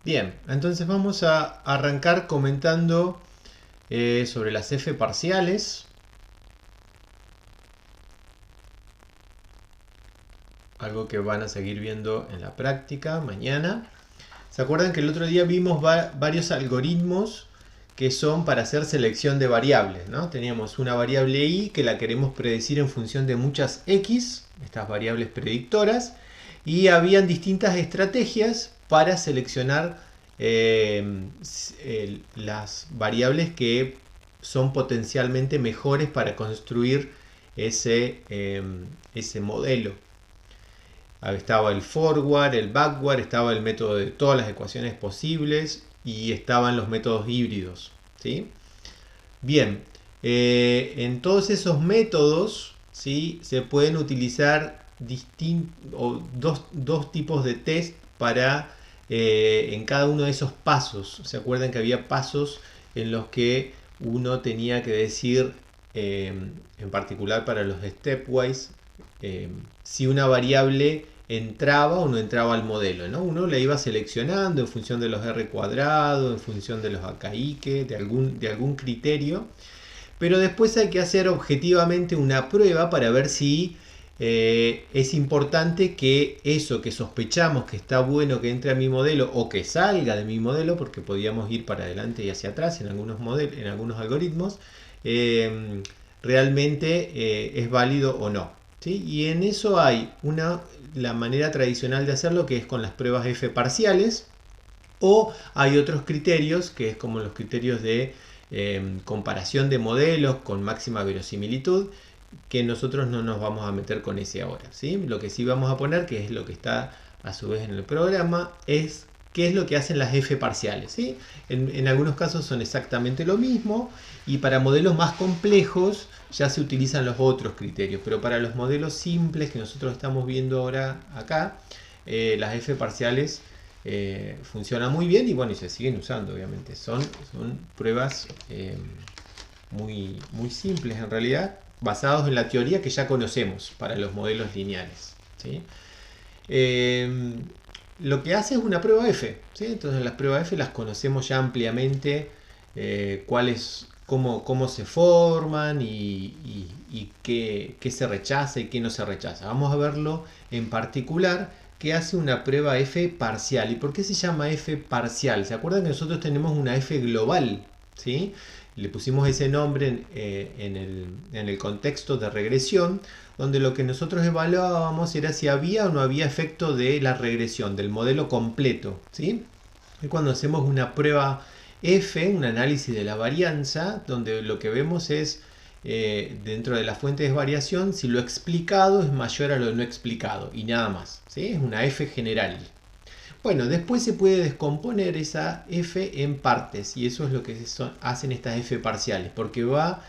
Bien, entonces vamos a arrancar comentando sobre las F parciales, algo que van a seguir viendo en la práctica mañana. ¿Se acuerdan que el otro día vimos varios algoritmos que son para hacer selección de variables, ¿no? Teníamos una variable i que la queremos predecir en función de muchas x, estas variables predictoras, y habían distintas estrategias para seleccionar las variables que son potencialmente mejores para construir ese modelo. Estaba el forward, el backward, estaba el método de todas las ecuaciones posibles y estaban los métodos híbridos, ¿sí? Bien, en todos esos métodos, ¿sí?, se pueden utilizar dos tipos de test para en cada uno de esos pasos. ¿Se acuerdan que había pasos en los que uno tenía que decir, en particular para los stepwise, si una variable entraba o no entraba al modelo, ¿no? Uno la iba seleccionando en función de los R cuadrados, en función de los AKI, de algún criterio, pero después hay que hacer objetivamente una prueba para ver si es importante que eso que sospechamos que está bueno que entre a mi modelo o que salga de mi modelo, porque podíamos ir para adelante y hacia atrás en algunos algoritmos, realmente es válido o no, ¿sí? Y en eso hay la manera tradicional de hacerlo, que es con las pruebas F parciales, o hay otros criterios, que es como los criterios de comparación de modelos con máxima verosimilitud, que nosotros no nos vamos a meter con ese ahora, ¿sí? Lo que sí vamos a poner, que es lo que está a su vez en el programa, es qué es lo que hacen las F parciales, ¿sí? En algunos casos son exactamente lo mismo, y para modelos más complejos ya se utilizan los otros criterios, pero para los modelos simples que nosotros estamos viendo ahora acá, las F parciales funcionan muy bien y bueno, y se siguen usando, obviamente. Son pruebas muy simples en realidad, basados en la teoría que ya conocemos para los modelos lineales, ¿sí? Lo que hace es una prueba F, ¿sí? Entonces las pruebas F las conocemos ya ampliamente, cómo se forman y qué se rechaza y qué no se rechaza. Vamos a verlo en particular, que hace una prueba F parcial. ¿Y por qué se llama F parcial? ¿Se acuerdan que nosotros tenemos una F global? ¿Sí? Le pusimos ese nombre en el contexto de regresión, donde lo que nosotros evaluábamos era si había o no había efecto de la regresión, del modelo completo, ¿sí? Y cuando hacemos una prueba F, un análisis de la varianza, donde lo que vemos es, dentro de la fuente de variación, si lo explicado es mayor a lo no explicado, y nada más, ¿sí? Es una F general. Bueno, después se puede descomponer esa F en partes, y eso es lo que hacen estas F parciales, porque va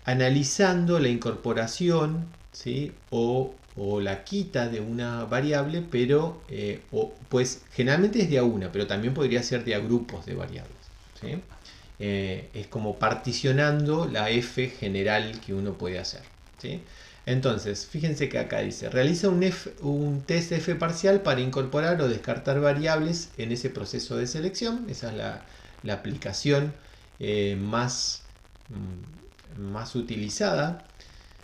analizando la incorporación, ¿sí?, o la quita de una variable, pero pues generalmente es de a una, pero también podría ser de a grupos de variables, ¿sí? Es como particionando la F general que uno puede hacer, ¿sí? Entonces, fíjense que acá dice, realiza un test F parcial para incorporar o descartar variables en ese proceso de selección. Esa es la aplicación más utilizada,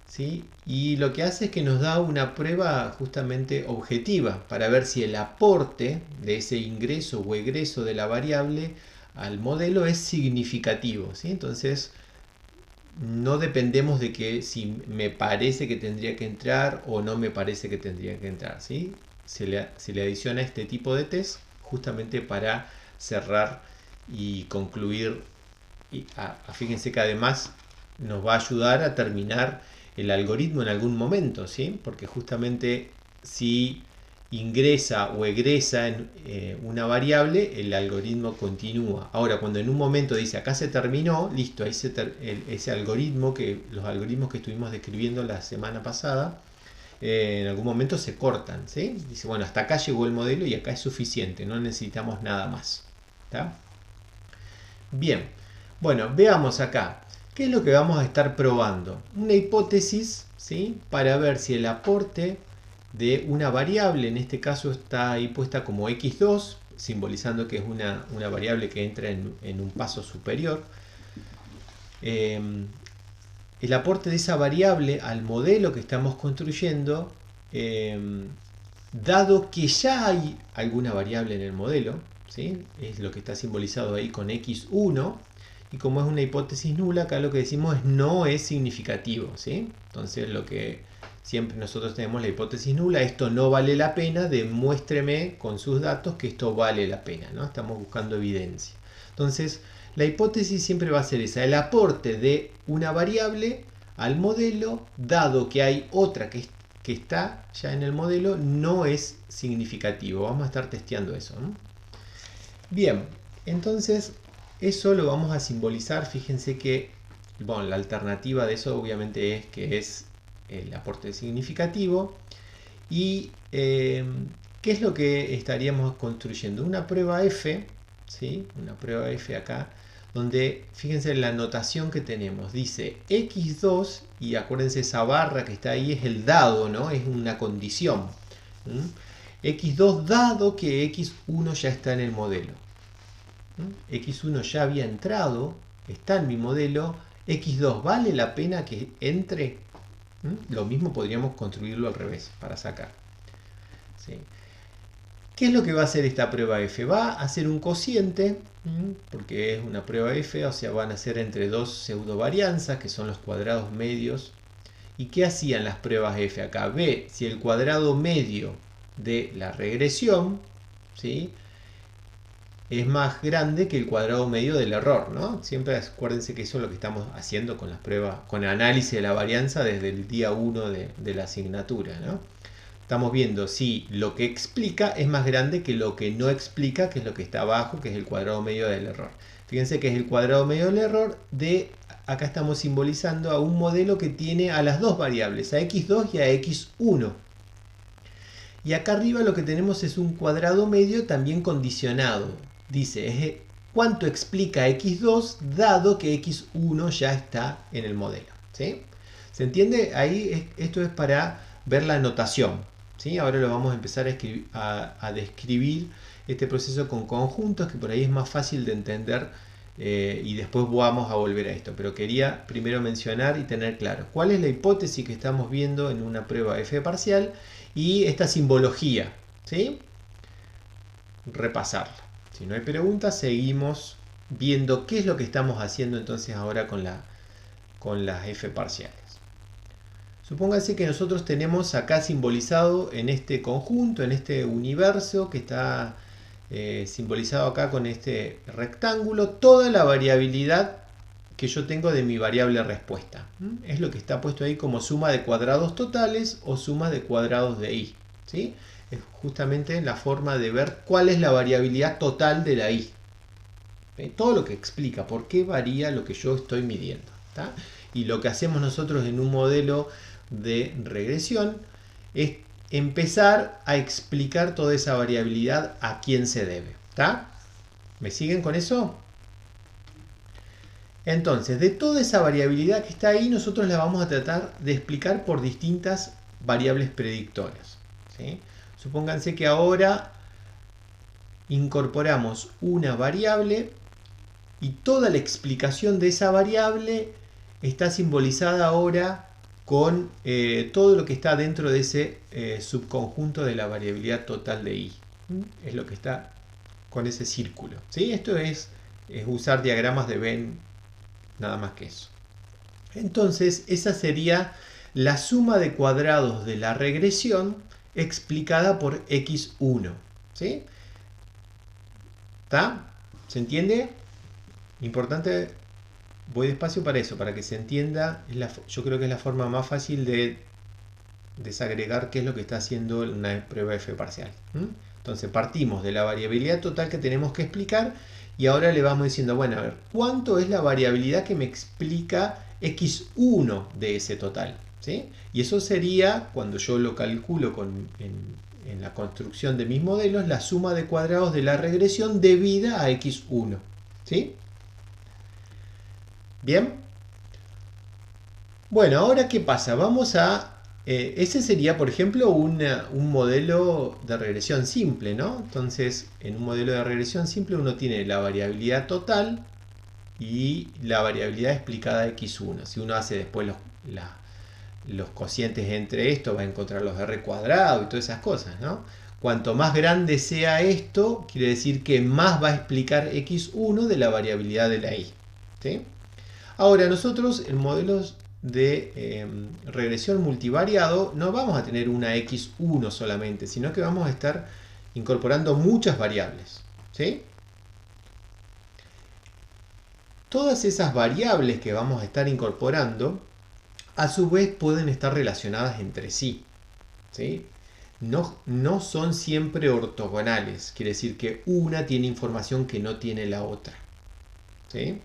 ¿sí? Y lo que hace es que nos da una prueba justamente objetiva para ver si el aporte de ese ingreso o egreso de la variable al modelo es significativo, ¿sí? Entonces no dependemos de que si me parece que tendría que entrar o no me parece que tendría que entrar, ¿sí? Se le adiciona este tipo de test justamente para cerrar y concluir. Y fíjense que además nos va a ayudar a terminar el algoritmo en algún momento, ¿sí? Porque justamente si ingresa o egresa en una variable, el algoritmo continúa. Ahora, cuando en un momento dice acá se terminó, listo, ahí ese algoritmo, los algoritmos que estuvimos describiendo la semana pasada, en algún momento se cortan, ¿sí? Dice, bueno, hasta acá llegó el modelo y acá es suficiente, no necesitamos nada más, ¿está? Bien, bueno, veamos acá. ¿Qué es lo que vamos a estar probando? Una hipótesis, ¿sí?, para ver si el aporte de una variable, en este caso está ahí puesta como x2, simbolizando que es una variable que entra en un paso superior. El aporte de esa variable al modelo que estamos construyendo, dado que ya hay alguna variable en el modelo, ¿sí? Es lo que está simbolizado ahí con x1, y como es una hipótesis nula, acá lo que decimos es no es significativo, ¿sí? Entonces lo que siempre nosotros tenemos la hipótesis nula, esto no vale la pena, demuéstreme con sus datos que esto vale la pena, ¿no? Estamos buscando evidencia. Entonces la hipótesis siempre va a ser esa, el aporte de una variable al modelo, dado que hay otra que está ya en el modelo, no es significativo. Vamos a estar testeando eso, ¿no? Bien, entonces eso lo vamos a simbolizar. Fíjense que, bueno, la alternativa de eso obviamente es que es el aporte significativo. Y ¿qué es lo que estaríamos construyendo? Una prueba F, ¿sí? Una prueba F acá, donde fíjense la notación que tenemos. Dice x2, y acuérdense esa barra que está ahí es el dado, ¿no? Es una condición. x2 dado que x1 ya está en el modelo. x1 ya había entrado, está en mi modelo. x2 vale la pena que entre. Lo mismo podríamos construirlo al revés para sacar. ¿Sí? ¿Qué es lo que va a hacer esta prueba F? Va a hacer un cociente, porque es una prueba F, o sea, van a ser entre dos pseudo varianzas, que son los cuadrados medios. ¿Y qué hacían las pruebas F acá? Ve si el cuadrado medio de la regresión, ¿sí?, es más grande que el cuadrado medio del error, ¿no? Siempre acuérdense que eso es lo que estamos haciendo con las pruebas, con el análisis de la varianza desde el día 1 de la asignatura, ¿no? Estamos viendo si lo que explica es más grande que lo que no explica, que es lo que está abajo, que es el cuadrado medio del error. Fíjense que es el cuadrado medio del error de, acá estamos simbolizando a un modelo que tiene a las dos variables, a x2 y a x1. Y acá arriba lo que tenemos es un cuadrado medio también condicionado. Dice, ¿cuánto explica x2 dado que x1 ya está en el modelo? ¿Sí? ¿Se entiende? Ahí esto es para ver la notación. ¿Sí? Ahora lo vamos a empezar a describir este proceso con conjuntos, que por ahí es más fácil de entender, y después vamos a volver a esto. Pero quería primero mencionar y tener claro cuál es la hipótesis que estamos viendo en una prueba F parcial y esta simbología. ¿Sí? Repasarla. Si no hay preguntas, seguimos viendo qué es lo que estamos haciendo entonces ahora con las F parciales. Supónganse que nosotros tenemos acá simbolizado en este conjunto, en este universo que está simbolizado acá con este rectángulo, toda la variabilidad que yo tengo de mi variable respuesta. Es lo que está puesto ahí como suma de cuadrados totales o suma de cuadrados de i. ¿Sí? Es justamente la forma de ver cuál es la variabilidad total de la i. Todo lo que explica por qué varía lo que yo estoy midiendo. ¿Tá? Y lo que hacemos nosotros en un modelo de regresión es empezar a explicar toda esa variabilidad a quién se debe. ¿Tá? ¿Me siguen con eso? Entonces, de toda esa variabilidad que está ahí, nosotros la vamos a tratar de explicar por distintas variables predictoras. ¿Sí? Supónganse que ahora incorporamos una variable y toda la explicación de esa variable está simbolizada ahora con todo lo que está dentro de ese subconjunto de la variabilidad total de i. Es lo que está con ese círculo. ¿Sí? Esto es usar diagramas de Venn, nada más que eso. Entonces, esa sería la suma de cuadrados de la regresión explicada por x1. ¿Sí? ¿Está? ¿Se entiende? Importante, voy despacio para eso, para que se entienda. Yo creo que es la forma más fácil de desagregar qué es lo que está haciendo una prueba F parcial. Entonces partimos de la variabilidad total que tenemos que explicar y ahora le vamos diciendo, bueno, a ver, ¿cuánto es la variabilidad que me explica x1 de ese total? ¿Sí? Y eso sería, cuando yo lo calculo en la construcción de mis modelos, la suma de cuadrados de la regresión debida a x1. ¿Sí? ¿Bien? Bueno, ahora ¿qué pasa? Vamos a Ese sería, por ejemplo, un modelo de regresión simple, ¿no? Entonces, en un modelo de regresión simple uno tiene la variabilidad total y la variabilidad explicada x1. Si uno hace después los cocientes entre esto, va a encontrar los r cuadrado y todas esas cosas, ¿no? Cuanto más grande sea esto, quiere decir que más va a explicar x1 de la variabilidad de la y. ¿Sí? Ahora, nosotros en modelos de regresión multivariado no vamos a tener una x1 solamente, sino que vamos a estar incorporando muchas variables. ¿Sí? Todas esas variables que vamos a estar incorporando, a su vez pueden estar relacionadas entre sí. ¿Sí? No son siempre ortogonales, quiere decir que una tiene información que no tiene la otra. ¿Sí?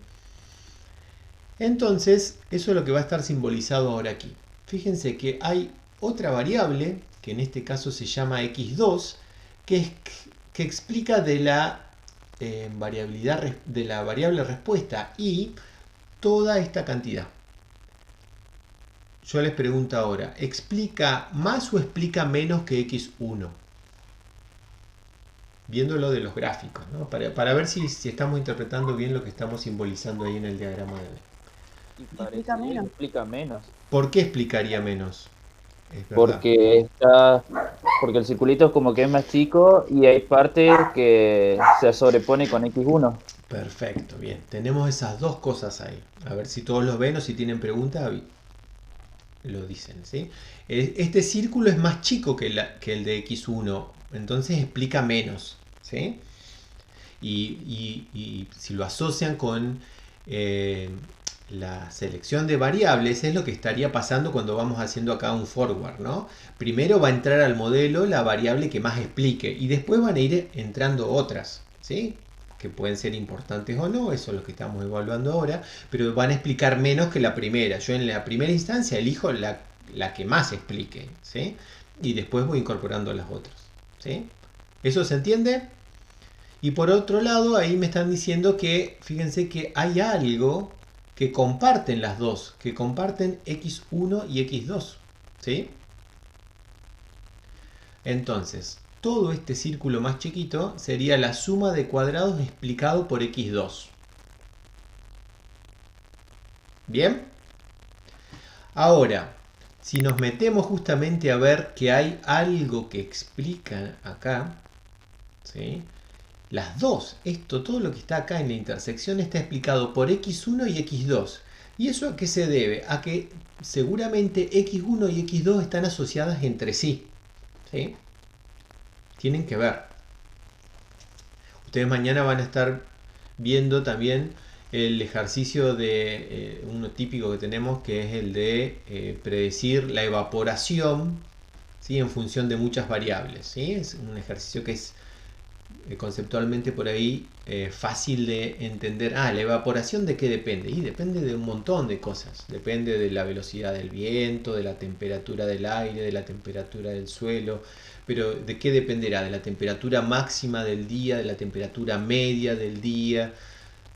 Entonces, eso es lo que va a estar simbolizado ahora aquí. Fíjense que hay otra variable, que en este caso se llama x2, que explica de la variabilidad de la variable respuesta y toda esta cantidad. Yo les pregunto ahora, ¿explica más o explica menos que x1? Viéndolo de los gráficos, ¿no? Para ver si estamos interpretando bien lo que estamos simbolizando ahí en el diagrama de hoy. Y Explica pareciera que menos. explica menos. ¿Por qué explicaría menos? Es verdad. Porque el circulito es como que es más chico y hay partes que se sobrepone con X1. Perfecto, bien. Tenemos esas dos cosas ahí. A ver si todos lo ven o si tienen preguntas, lo dicen, ¿sí? Este círculo es más chico que el de x1, entonces explica menos, ¿sí? Y si lo asocian con la selección de variables, es lo que estaría pasando cuando vamos haciendo acá un forward, ¿no? Primero va a entrar al modelo la variable que más explique y después van a ir entrando otras, ¿sí? Que pueden ser importantes o no, eso es lo que estamos evaluando ahora, pero van a explicar menos que la primera. Yo en la primera instancia elijo la que más explique, ¿sí? Y después voy incorporando las otras, ¿sí? ¿Eso se entiende? Y por otro lado, ahí me están diciendo que, fíjense que hay algo que comparten las dos, que comparten x1 y x2, ¿sí? Entonces, todo este círculo más chiquito sería la suma de cuadrados explicado por x2. ¿Bien? Ahora, si nos metemos justamente a ver que hay algo que explica acá, ¿sí? Las dos, todo lo que está acá en la intersección está explicado por x1 y x2. ¿Y eso a qué se debe? A que seguramente x1 y x2 están asociadas entre sí. ¿Sí? Tienen que ver. Ustedes mañana van a estar viendo también el ejercicio de uno típico que tenemos, que es el de predecir la evaporación, ¿sí? En función de muchas variables, ¿sí? Es un ejercicio que es conceptualmente por ahí fácil de entender. ¿La evaporación de qué depende? Y depende de un montón de cosas. Depende de la velocidad del viento, de la temperatura del aire, de la temperatura del suelo. Pero ¿de qué dependerá? De la temperatura máxima del día, de la temperatura media del día,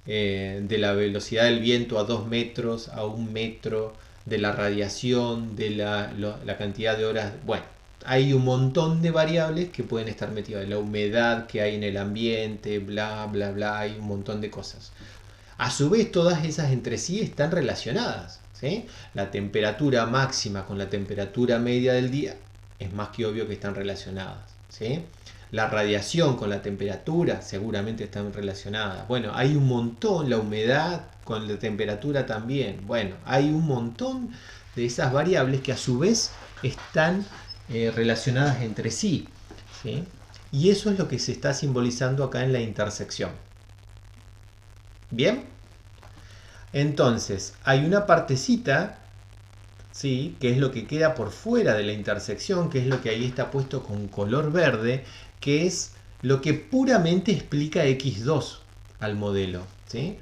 de la velocidad del viento a 2 metros, a 1 metro, de la radiación, de la cantidad de horas. Bueno, hay un montón de variables que pueden estar metidas, de la humedad que hay en el ambiente, bla, bla, bla, hay un montón de cosas. A su vez, todas esas entre sí están relacionadas, ¿sí? La temperatura máxima con la temperatura media del día es más que obvio que están relacionadas, ¿sí? La radiación con la temperatura seguramente están relacionadas. Bueno, hay un montón, la humedad con la temperatura también. Bueno, hay un montón de esas variables que a su vez están relacionadas entre sí, ¿sí? Y eso es lo que se está simbolizando acá en la intersección. ¿Bien? Entonces, hay una partecita, ¿sí? Que es lo que queda por fuera de la intersección, que es lo que ahí está puesto con color verde, que es lo que puramente explica x2 al modelo, ¿sí?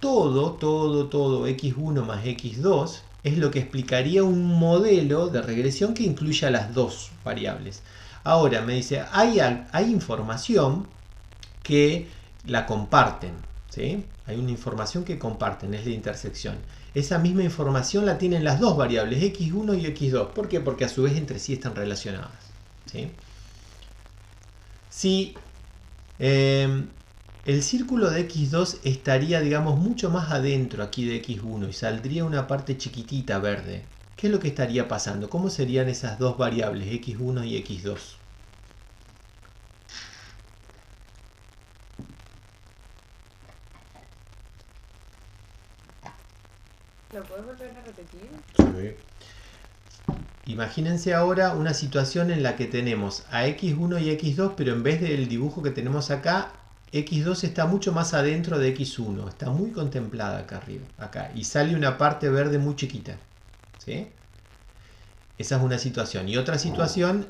Todo x1 más x2 es lo que explicaría un modelo de regresión que incluya las dos variables. Ahora me dice, hay información que la comparten, ¿sí? Hay una información que comparten, es la intersección. Esa misma información la tienen las dos variables, x1 y x2. ¿Por qué? Porque a su vez entre sí están relacionadas. ¿Sí? Si el círculo de x2 estaría, digamos, mucho más adentro aquí de x1 y saldría una parte chiquitita verde, ¿qué es lo que estaría pasando? ¿Cómo serían esas dos variables, x1 y x2? ¿Lo puedes volver a repetir? Sí. Imagínense ahora una situación en la que tenemos a x1 y x2, pero en vez del dibujo que tenemos acá, x2 está mucho más adentro de x1, está muy contemplada acá arriba, acá, y sale una parte verde muy chiquita. ¿Sí? Esa es una situación. Y otra situación,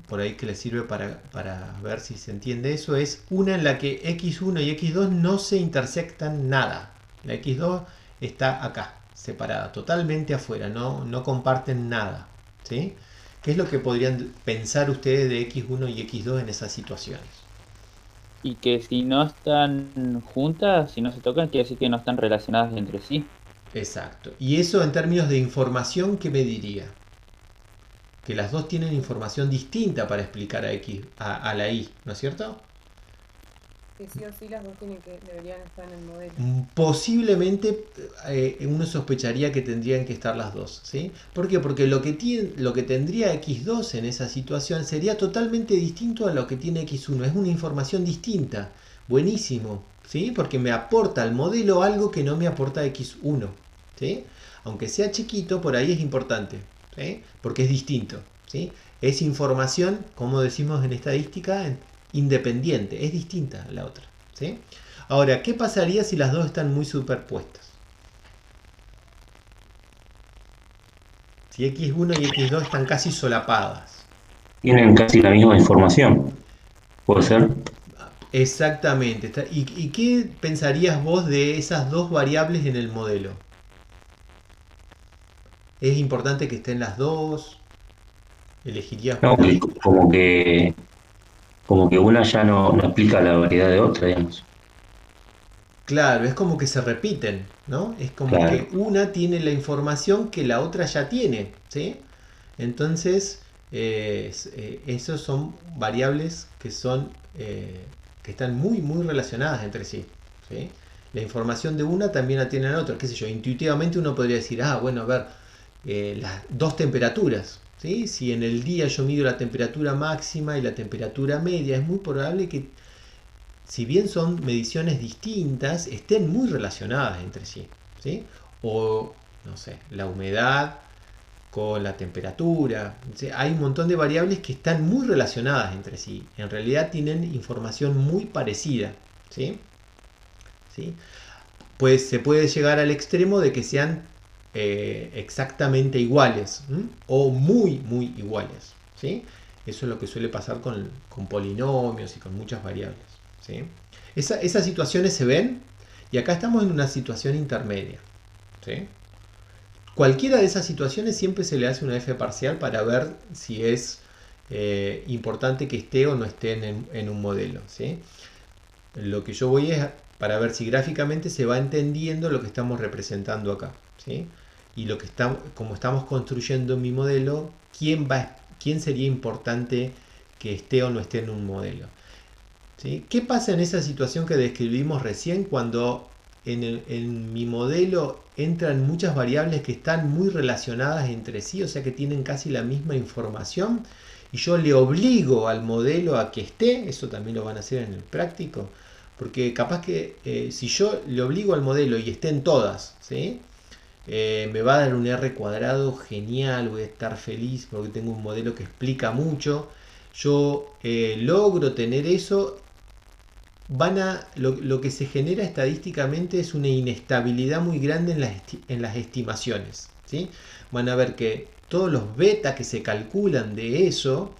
por ahí que les sirve para ver si se entiende eso, es una en la que x1 y x2 no se intersectan nada. La x2 está acá, separada, totalmente afuera, no comparten nada. ¿Sí? ¿Qué es lo que podrían pensar ustedes de x1 y x2 en esas situaciones? Y que si no están juntas, si no se tocan, quiere decir que no están relacionadas entre sí. Exacto. Y eso en términos de información, ¿qué me diría? Que las dos tienen información distinta para explicar a X, a la Y, ¿no es cierto? Que sí o sí las dos deberían estar en el modelo. Posiblemente uno sospecharía que tendrían que estar las dos, ¿sí? ¿Por qué? Porque lo que tendría x2 en esa situación sería totalmente distinto a lo que tiene x1. Es una información distinta. Buenísimo, ¿sí? Porque me aporta al modelo algo que no me aporta x1, ¿sí? Aunque sea chiquito, por ahí es importante, ¿sí? Porque es distinto, ¿sí? Es información, como decimos en estadística, independiente, es distinta a la otra, ¿sí? Ahora, ¿qué pasaría si las dos están muy superpuestas? Si x1 y x2 están casi solapadas. Tienen casi la misma información, ¿puede ser? Exactamente. ¿Y qué pensarías vos de esas dos variables en el modelo? ¿Es importante que estén las dos? ¿Elegirías No, por ahí? como que una ya no explica la variedad de otra, digamos. Claro, es como que se repiten, ¿no? Es como que Claro. una tiene la información que la otra ya tiene, ¿sí? Entonces, esos son variables que están muy relacionadas entre sí, ¿sí? La información de una también la tiene la otra, qué sé yo, intuitivamente uno podría decir, bueno, a ver, las dos temperaturas, ¿sí? Si en el día yo mido la temperatura máxima y la temperatura media, es muy probable que, si bien son mediciones distintas, estén muy relacionadas entre sí, ¿sí? O, no sé, la humedad con la temperatura. ¿Sí? Hay un montón de variables que están muy relacionadas entre sí. En realidad tienen información muy parecida, ¿sí? ¿Sí? Pues se puede llegar al extremo de que sean exactamente iguales, ¿m? O muy iguales, ¿sí? Eso es lo que suele pasar con polinomios y con muchas variables, ¿sí? Esas situaciones se ven, y acá estamos en una situación intermedia, ¿sí? Cualquiera de esas situaciones siempre se le hace una f parcial para ver si es importante que esté o no esté en un modelo, ¿sí? Lo que yo voy es para ver si gráficamente se va entendiendo lo que estamos representando acá, ¿sí? Y como estamos construyendo mi modelo, quién sería importante que esté o no esté en un modelo, ¿sí? ¿Qué pasa en esa situación que describimos recién cuando en mi modelo entran muchas variables que están muy relacionadas entre sí, o sea que tienen casi la misma información, y yo le obligo al modelo a que esté? Eso también lo van a hacer en el práctico, porque capaz que si yo le obligo al modelo y estén todas, ¿sí? Me va a dar un R cuadrado genial, voy a estar feliz porque tengo un modelo que explica mucho. Yo logro tener eso. Lo que se genera estadísticamente es una inestabilidad muy grande en las estimaciones, ¿sí? Van a ver que todos los beta que se calculan de eso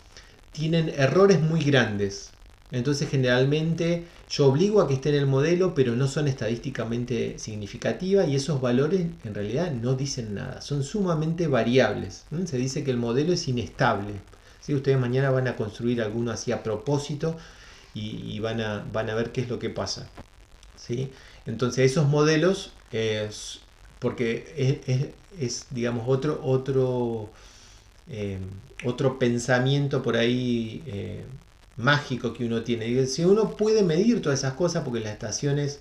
tienen errores muy grandes. Entonces generalmente yo obligo a que esté en el modelo, pero no son estadísticamente significativas, y esos valores en realidad no dicen nada, son sumamente variables. Se dice que el modelo es inestable. ¿Sí? Ustedes mañana van a construir alguno así a propósito y van a ver qué es lo que pasa. ¿sí? Entonces esos modelos, porque digamos, otro pensamiento por ahí mágico que uno tiene. Y si uno puede medir todas esas cosas, porque las estaciones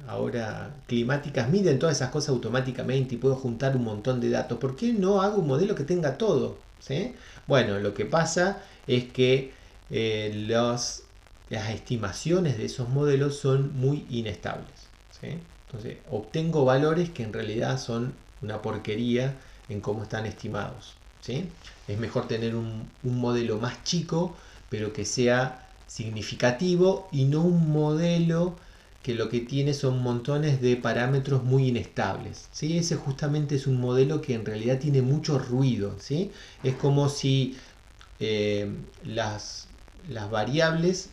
ahora climáticas miden todas esas cosas automáticamente y puedo juntar un montón de datos, ¿por qué no hago un modelo que tenga todo? ¿Sí? Bueno, lo que pasa es que las estimaciones de esos modelos son muy inestables, ¿sí? Entonces obtengo valores que en realidad son una porquería en cómo están estimados, ¿sí? Es mejor tener un modelo más chico pero que sea significativo y no un modelo que lo que tiene son montones de parámetros muy inestables, ¿sí? Ese justamente es un modelo que en realidad tiene mucho ruido, ¿sí? Es como si las variables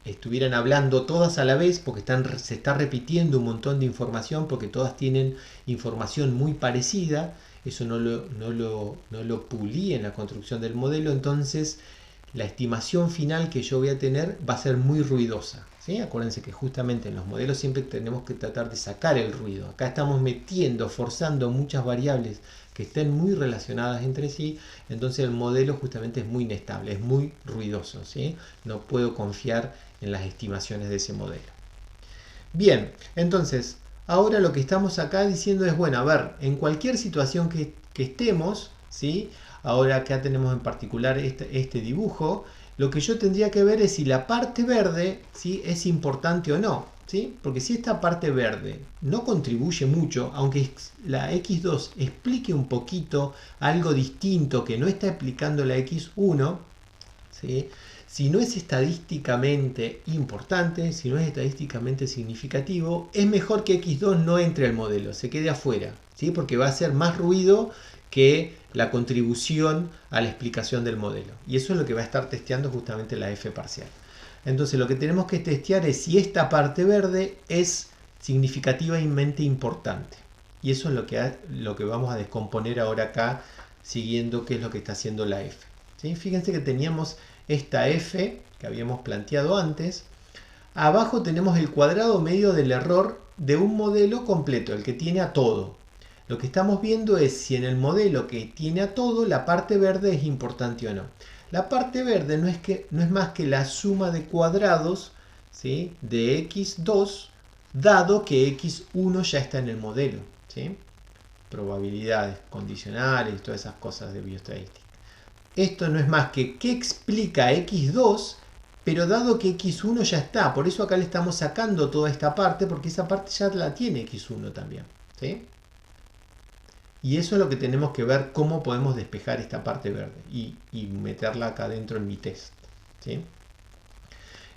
estuvieran hablando todas a la vez porque se está repitiendo un montón de información porque todas tienen información muy parecida. Eso no lo pulí en la construcción del modelo, entonces la estimación final que yo voy a tener va a ser muy ruidosa, ¿sí? Acuérdense que justamente en los modelos siempre tenemos que tratar de sacar el ruido. Acá estamos forzando muchas variables que estén muy relacionadas entre sí, entonces el modelo justamente es muy inestable, es muy ruidoso, ¿sí? No puedo confiar en las estimaciones de ese modelo. Bien, entonces ahora lo que estamos acá diciendo es, bueno, a ver, en cualquier situación que estemos, ¿sí? Ahora acá tenemos en particular este dibujo, lo que yo tendría que ver es si la parte verde, ¿sí?, es importante o no, ¿sí? Porque si esta parte verde no contribuye mucho, aunque la X2 explique un poquito algo distinto que no está explicando la X1, ¿sí?, si no es estadísticamente importante, si no es estadísticamente significativo, es mejor que X2 no entre al modelo, se quede afuera, ¿sí? Porque va a hacer más ruido que la contribución a la explicación del modelo. Y eso es lo que va a estar testeando justamente la F parcial. Entonces lo que tenemos que testear es si esta parte verde es significativamente importante. Y eso es lo que vamos a descomponer ahora acá, siguiendo qué es lo que está haciendo la F, ¿sí? Fíjense que teníamos esta F que habíamos planteado antes. Abajo tenemos el cuadrado medio del error de un modelo completo, el que tiene a todo. Lo que estamos viendo es si en el modelo que tiene a todo la parte verde es importante o no. La parte verde no es más que la suma de cuadrados, ¿sí?, de x2, dado que x1 ya está en el modelo, ¿sí? Probabilidades condicionales y todas esas cosas de bioestadística. Esto no es más que qué explica x2, pero dado que x1 ya está, por eso acá le estamos sacando toda esta parte, porque esa parte ya la tiene x1 también, ¿sí? Y eso es lo que tenemos que ver, cómo podemos despejar esta parte verde y meterla acá dentro en mi test, ¿sí?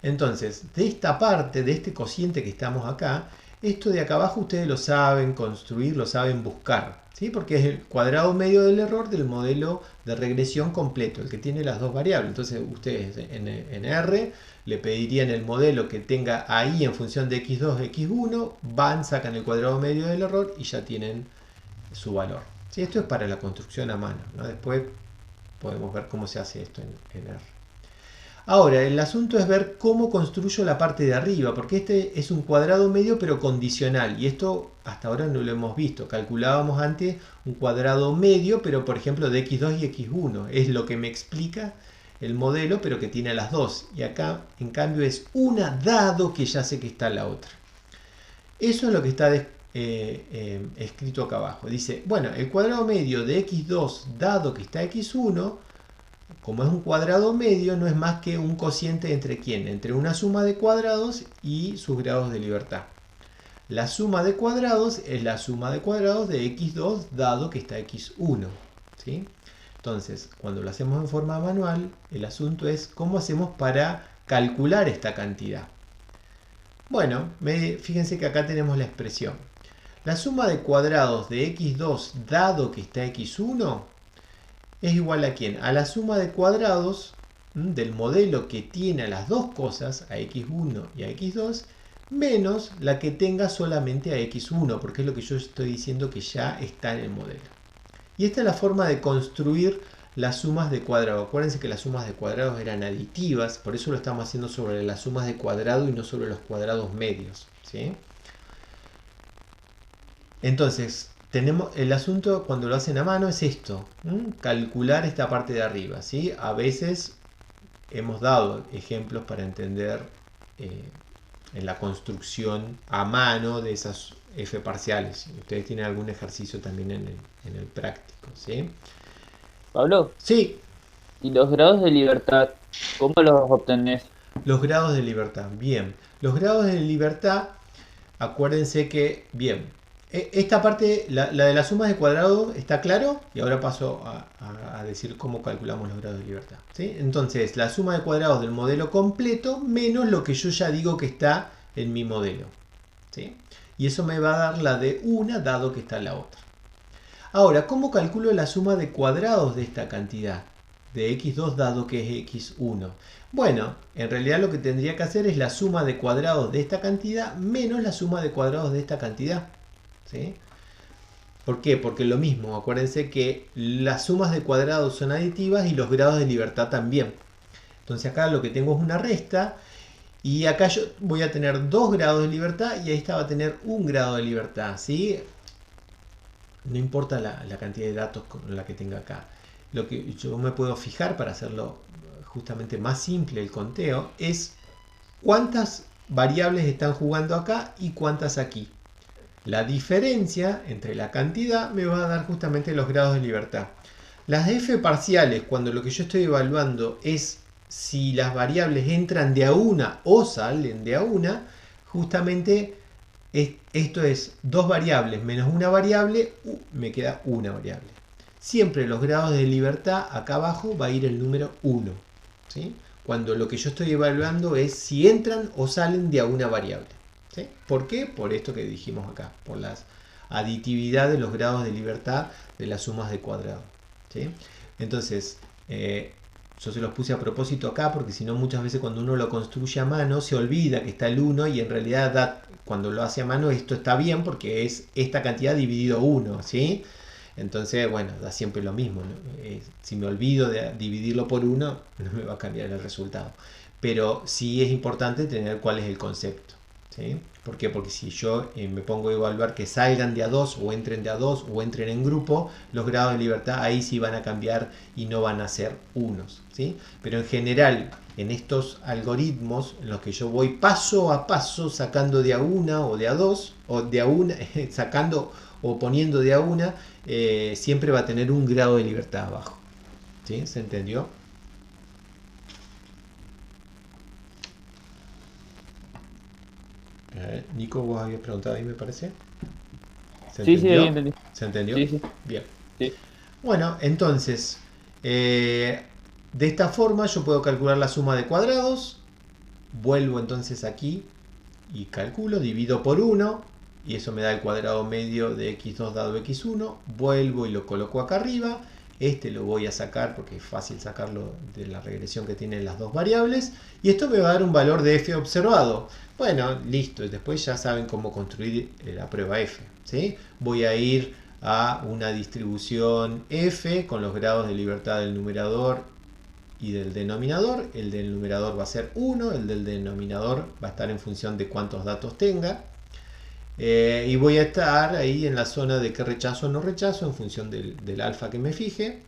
Entonces, de esta parte, de este cociente que estamos acá, esto de acá abajo ustedes lo saben construir, lo saben buscar, ¿sí? Porque es el cuadrado medio del error del modelo de regresión completo, el que tiene las dos variables. Entonces ustedes en R le pedirían el modelo que tenga ahí en función de x2, x1, van, sacan el cuadrado medio del error y ya tienen su valor, ¿sí? Esto es para la construcción a mano, ¿no? Después podemos ver cómo se hace esto en R. Ahora, el asunto es ver cómo construyo la parte de arriba, porque este es un cuadrado medio pero condicional, y esto hasta ahora no lo hemos visto. Calculábamos antes un cuadrado medio, pero por ejemplo de x2 y x1, es lo que me explica el modelo, pero que tiene las dos, y acá en cambio es una dado que ya sé que está la otra. Eso es lo que está escrito acá abajo. Dice, bueno, el cuadrado medio de x2 dado que está x1, como es un cuadrado medio, no es más que un cociente entre ¿quién? Entre una suma de cuadrados y sus grados de libertad. La suma de cuadrados es la suma de cuadrados de x2 dado que está x1, ¿sí? Entonces, cuando lo hacemos en forma manual, el asunto es cómo hacemos para calcular esta cantidad. Bueno, fíjense que acá tenemos la expresión. La suma de cuadrados de x2 dado que está x1 es igual a ¿quién? A la suma de cuadrados del modelo que tiene a las dos cosas, a x1 y a x2, menos la que tenga solamente a x1, porque es lo que yo estoy diciendo que ya está en el modelo. Y esta es la forma de construir las sumas de cuadrado. Acuérdense que las sumas de cuadrados eran aditivas, por eso lo estamos haciendo sobre las sumas de cuadrado y no sobre los cuadrados medios, ¿sí? Entonces, tenemos el asunto cuando lo hacen a mano es esto, calcular esta parte de arriba, ¿sí? A veces hemos dado ejemplos para entender en la construcción a mano de esas f parciales. Ustedes tienen algún ejercicio también en el práctico, ¿sí? Pablo, Sí, ¿y los grados de libertad, cómo los obtenés? los grados de libertad. Bien, los grados de libertad, acuérdense que, bien, esta parte, la de las sumas de cuadrado, está claro. Y ahora paso a decir cómo calculamos los grados de libertad, ¿sí? Entonces, la suma de cuadrados del modelo completo menos lo que yo ya digo que está en mi modelo, ¿sí? Y eso me va a dar la de una, dado que está la otra. Ahora, ¿cómo calculo la suma de cuadrados de esta cantidad? De x2 dado que es x1. Bueno, en realidad lo que tendría que hacer es la suma de cuadrados de esta cantidad menos la suma de cuadrados de esta cantidad, ¿sí? ¿Por qué? Porque lo mismo, acuérdense que las sumas de cuadrados son aditivas y los grados de libertad también. Entonces acá lo que tengo es una resta y acá yo voy a tener 2 grados de libertad y esta va a tener 1 grado de libertad, ¿sí? No importa la cantidad de datos con la que tenga acá. Lo que yo me puedo fijar para hacerlo justamente más simple el conteo es cuántas variables están jugando acá y cuántas aquí. La diferencia entre la cantidad me va a dar justamente los grados de libertad. Las f parciales, cuando lo que yo estoy evaluando es si las variables entran de a una o salen de a una, justamente esto es 2 variables menos una variable, me queda una variable. Siempre los grados de libertad, acá abajo va a ir el número 1, ¿sí? Cuando lo que yo estoy evaluando es si entran o salen de a una variable, ¿sí? ¿Por qué? Por esto que dijimos acá, por la aditividad de los grados de libertad de las sumas de cuadrado, ¿sí? Entonces, yo se los puse a propósito acá porque si no muchas veces cuando uno lo construye a mano se olvida que está el 1 y en realidad cuando lo hace a mano esto está bien porque es esta cantidad dividido 1, ¿sí? Entonces, bueno, da siempre lo mismo, ¿no? Si me olvido de dividirlo por 1, no me va a cambiar el resultado. Pero sí es importante tener cuál es el concepto, ¿sí? ¿Por qué? Porque si yo me pongo a evaluar que salgan de a 2 o entren de a 2 o entren en grupo, los grados de libertad ahí sí van a cambiar y no van a ser unos, ¿sí? Pero en general, en estos algoritmos en los que yo voy paso a paso sacando de a una o de a dos, o de a una, sacando o poniendo de a una, siempre va a tener un grado de libertad abajo, ¿sí? ¿Se entendió? Nico, vos habías preguntado ahí, me parece. ¿Se Sí, entendió? ahí entendí. ¿Se entendió? Sí, sí, Bien. sí. Bueno, entonces, de esta forma yo puedo calcular la suma de cuadrados. Vuelvo entonces aquí y calculo, divido por 1 y eso me da el cuadrado medio de x2 dado x1. Vuelvo y lo coloco acá arriba. Este lo voy a sacar porque es fácil sacarlo de la regresión que tienen las dos variables. Y esto me va a dar un valor de f observado. Bueno, listo. Después ya saben cómo construir la prueba f, ¿sí? Voy a ir a una distribución f con los grados de libertad del numerador y del denominador. El del numerador va a ser 1, el del denominador va a estar en función de cuántos datos tenga. Y voy a estar ahí en la zona de que rechazo o no rechazo en función del alfa que me fije.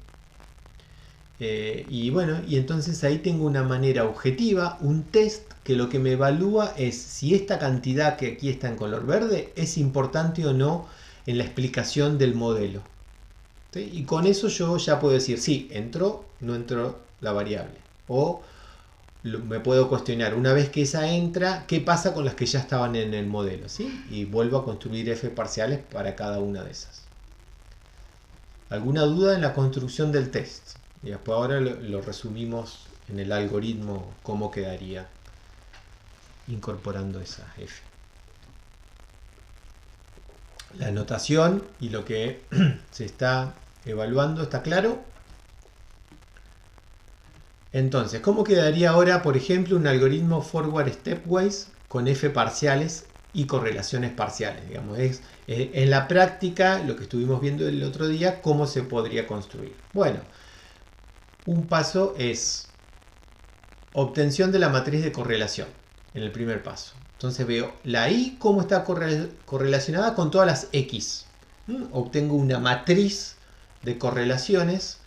Y bueno, y entonces ahí tengo una manera objetiva, un test que lo que me evalúa es si esta cantidad que aquí está en color verde es importante o no en la explicación del modelo, ¿sí? Y con eso yo ya puedo decir si entró, no entró la variable. O me puedo cuestionar, una vez que esa entra, ¿qué pasa con las que ya estaban en el modelo? ¿Sí? Y vuelvo a construir f parciales para cada una de esas. ¿Alguna duda en la construcción del test? Y después ahora lo resumimos en el algoritmo, cómo quedaría incorporando esa f. La notación y lo que se está evaluando, ¿está claro? Entonces, ¿cómo quedaría ahora, por ejemplo, un algoritmo forward stepwise con f parciales y correlaciones parciales? Digamos, es en la práctica, lo que estuvimos viendo el otro día, cómo se podría construir. Bueno, un paso es obtención de la matriz de correlación en el primer paso. Entonces veo la y cómo está correlacionada con todas las x. Obtengo una matriz de correlaciones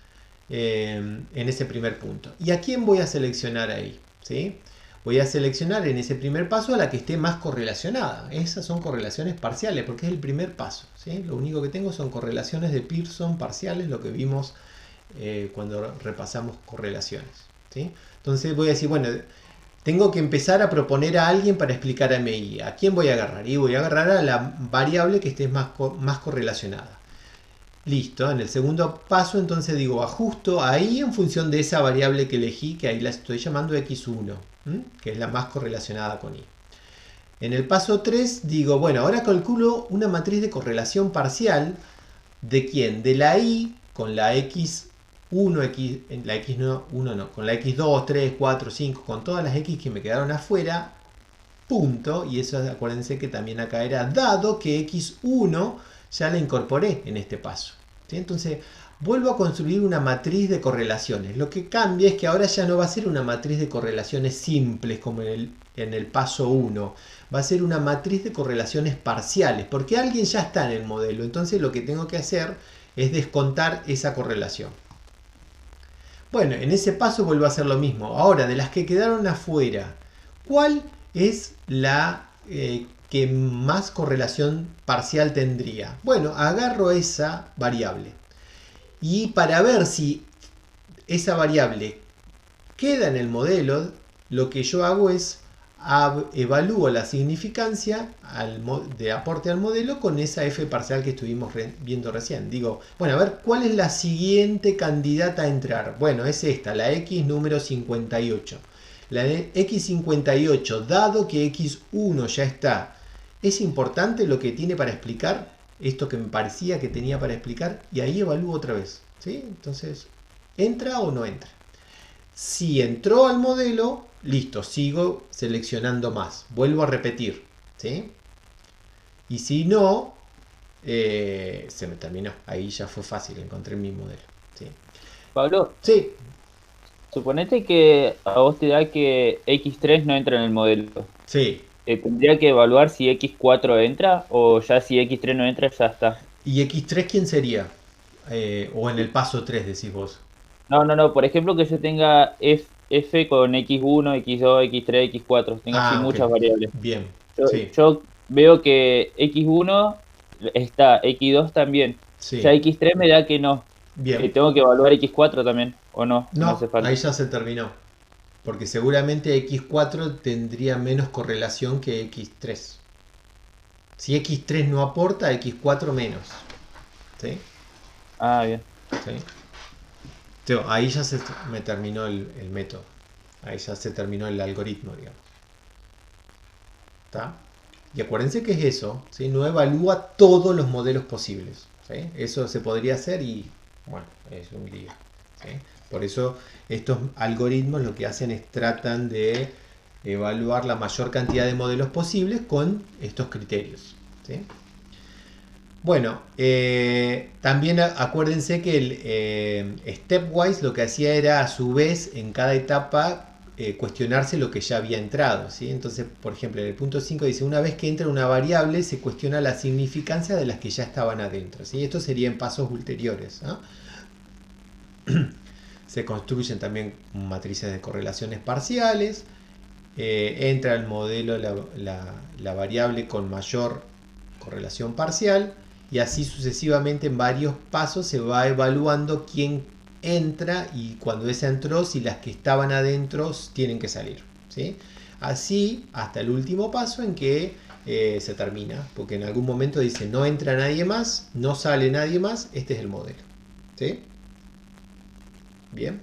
en ese primer punto. ¿Y a quién voy a seleccionar ahí? ¿Sí? Voy a seleccionar en ese primer paso a la que esté más correlacionada. Esas son correlaciones parciales porque es el primer paso. ¿Sí? Lo único que tengo son correlaciones de Pearson parciales, lo que vimos cuando repasamos correlaciones. ¿Sí? Entonces voy a decir, bueno, tengo que empezar a proponer a alguien para explicar a MI. ¿A quién voy a agarrar? Y voy a agarrar a la variable que esté más correlacionada. Listo, en el segundo paso entonces digo ajusto ahí en función de esa variable que elegí, que ahí la estoy llamando x1, que es la más correlacionada con y. En el paso 3 digo, bueno, ahora calculo una matriz de correlación parcial. ¿De quién? De la y con la x1, la x1 no, con la x2, 3, 4, 5, con todas las x que me quedaron afuera, punto, y eso acuérdense que también acá era dado que x1 ya la incorporé en este paso. ¿Sí? Entonces vuelvo a construir una matriz de correlaciones. Lo que cambia es que ahora ya no va a ser una matriz de correlaciones simples como en el paso 1. Va a ser una matriz de correlaciones parciales, porque alguien ya está en el modelo. Entonces lo que tengo que hacer es descontar esa correlación. Bueno, en ese paso vuelvo a hacer lo mismo. Ahora, de las que quedaron afuera, ¿cuál es la que más correlación parcial tendría? Bueno, agarro esa variable. Y para ver si esa variable queda en el modelo, lo que yo hago es evalúo la significancia de aporte al modelo con esa f parcial que estuvimos viendo recién. Digo, bueno, a ver, ¿cuál es la siguiente candidata a entrar? Bueno, es esta, la x número 58. La de x58, dado que x1 ya está, ¿es importante lo que tiene para explicar? Esto que me parecía que tenía para explicar, y ahí evalúo otra vez. ¿Sí? Entonces, ¿entra o no entra? Si entró al modelo, listo, sigo seleccionando más. Vuelvo a repetir. ¿Sí? Y si no, se me terminó. Ahí ya fue fácil, encontré mi modelo. ¿Sí? Pablo, Sí. suponete que a vos te da que x3 no entra en el modelo. Sí. ¿Tendría que evaluar si x4 entra o ya si x3 no entra ya está? ¿Y x3 quién sería? O en el paso 3 decís vos. No. Por ejemplo, que yo tenga f con x1, x2, x3, x4. Tenga así Ah, ok. muchas variables. Bien. Yo, Sí. yo veo que x1 está, x2 también. Ya Sí. x3 me da que no. Bien. Tengo que evaluar x4 también, ¿o no? No hace No, falta. ahí ya se terminó. Porque seguramente x4 tendría menos correlación que x3. Si x3 no aporta, x4 menos. ¿Sí? Ah, bien. ¿Sí? Entonces, ahí ya se me terminó el método. Ahí ya se terminó el algoritmo, digamos. ¿Está? Y acuérdense que es eso, ¿sí? No evalúa todos los modelos posibles. ¿Sí? Eso se podría hacer y, bueno, es un lío. ¿Sí? Por eso estos algoritmos lo que hacen es tratan de evaluar la mayor cantidad de modelos posibles con estos criterios. ¿Sí? Bueno, también acuérdense que el Stepwise lo que hacía era a su vez en cada etapa cuestionarse lo que ya había entrado. ¿Sí? Entonces, por ejemplo, en el punto 5 dice, una vez que entra una variable se cuestiona la significancia de las que ya estaban adentro. ¿Sí? Esto sería en pasos ulteriores, ¿no? Se construyen también matrices de correlaciones parciales. Entra al modelo la variable con mayor correlación parcial. Y así sucesivamente en varios pasos se va evaluando quién entra y cuando esa entró, si las que estaban adentro tienen que salir. ¿Sí? Así hasta el último paso en que se termina. Porque en algún momento dice no entra nadie más, no sale nadie más, este es el modelo. ¿Sí? Bien.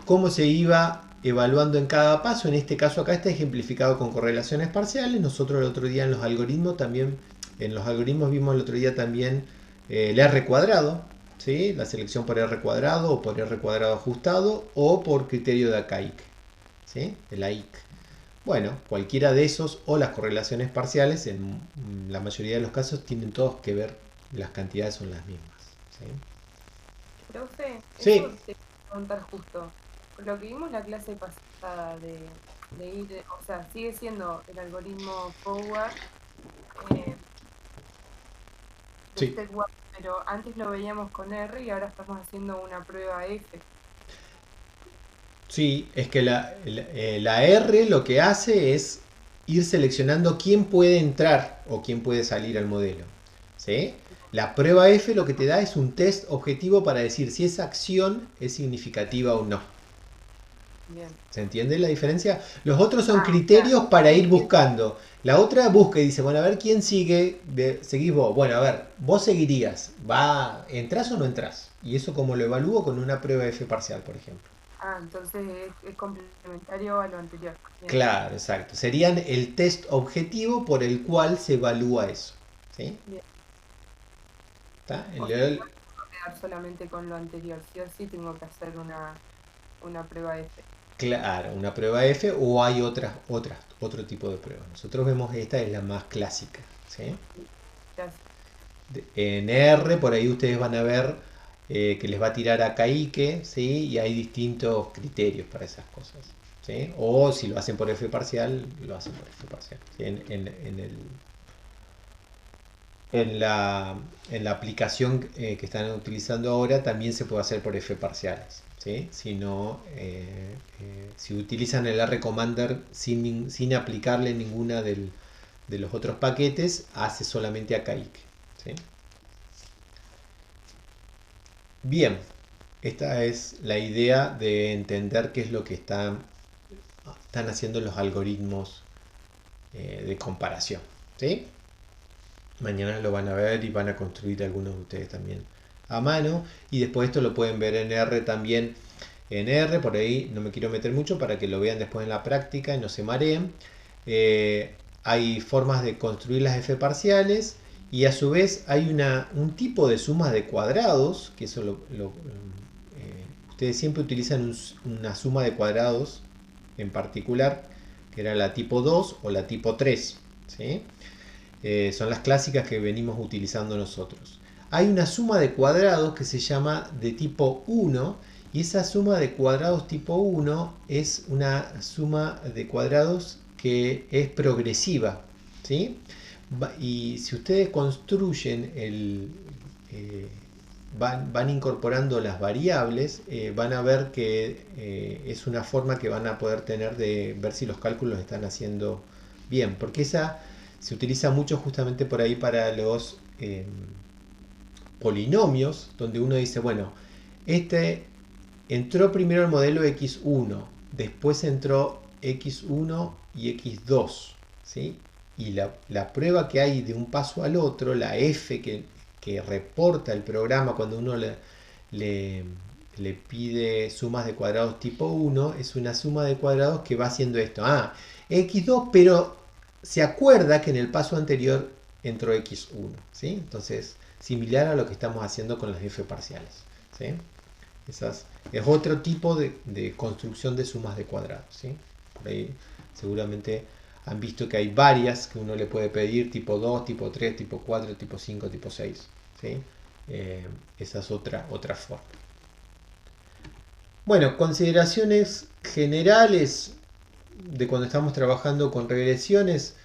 ¿Cómo se iba evaluando en cada paso? En este caso acá está ejemplificado con correlaciones parciales. Nosotros el otro día en los algoritmos también, vimos el otro día también el R cuadrado, ¿sí? La selección por R cuadrado o por R cuadrado ajustado o por criterio de Akaik, ¿sí? El AIC. Bueno, cualquiera de esos o las correlaciones parciales, en la mayoría de los casos tienen todos que ver, las cantidades son las mismas. ¿Sí? Profe, Sí. ¿eso preguntar justo. Lo que vimos la clase pasada de ir, o sea, sigue siendo el algoritmo forward eh, de Sí, step one, pero antes lo veíamos con R y ahora estamos haciendo una prueba F. sí, es que la R lo que hace es ir seleccionando quién puede entrar o quién puede salir al modelo. ¿Sí? La prueba F lo que te da es un test objetivo para decir si esa acción es significativa o no. Bien. ¿Se entiende la diferencia? Los otros son Ah, o sea, criterios para ir entiendo. buscando. La otra busca y dice, bueno, a ver quién sigue. Seguís vos. Bueno, a ver, vos seguirías. ¿Entrás o no entrás? Y eso como lo evalúo con una prueba F parcial, por ejemplo. Ah, entonces es complementario a lo anterior. Bien, Claro, exacto. Serían el test objetivo por el cual se evalúa eso. ¿Sí? bien. ¿Está? O sea, no puedo quedar solamente con lo anterior, sí o sí tengo que hacer una prueba F. Claro, una prueba F o hay otro tipo de pruebas. Nosotros vemos esta es la más clásica. ¿Sí? Gracias. En R, por ahí ustedes van a ver que les va a tirar a Kaique, ¿sí? Y hay distintos criterios para esas cosas. ¿Sí? O si lo hacen por F parcial, lo hacen por F parcial. ¿Sí? En la, en la aplicación que están utilizando ahora también se puede hacer por F parciales. ¿Sí? Si, no, si utilizan el R Commander sin aplicarle ninguna de los otros paquetes, hace solamente a Kaique. ¿Sí? Bien, esta es la idea de entender qué es lo que están haciendo los algoritmos de comparación. ¿Sí? Mañana lo van a ver y van a construir algunos de ustedes también a mano. Y después esto lo pueden ver en R también. En R, por ahí no me quiero meter mucho para que lo vean después en la práctica y no se mareen. Eh, Hay formas de construir las F parciales y a su vez hay un tipo de sumas de cuadrados, que eso ustedes siempre utilizan una suma de cuadrados en particular, que era la tipo 2 o la tipo 3. ¿Sí? Son las clásicas que venimos utilizando nosotros. Hay una suma de cuadrados que se llama de tipo 1 y esa suma de cuadrados tipo 1 es una suma de cuadrados que es progresiva. ¿Sí? Y si ustedes construyen van incorporando las variables, van a ver que es una forma que van a poder tener de ver si los cálculos están haciendo bien, porque esa se utiliza mucho justamente por ahí para los polinomios, donde uno dice, bueno, este entró primero el modelo x1, después entró x1 y x2, ¿sí? Y la prueba que hay de un paso al otro, la f que reporta el programa cuando uno le, le pide sumas de cuadrados tipo 1, es una suma de cuadrados que va haciendo esto. X2, pero se acuerda que en el paso anterior entró x1, ¿sí? Entonces, similar a lo que estamos haciendo con las f parciales, ¿sí? Es otro tipo de construcción de sumas de cuadrados, ¿sí? Por ahí seguramente han visto que hay varias que uno le puede pedir, tipo 2, tipo 3, tipo 4, tipo 5, tipo 6, ¿sí? Esa es otra forma. Bueno, consideraciones generales de cuando estamos trabajando con regresiones.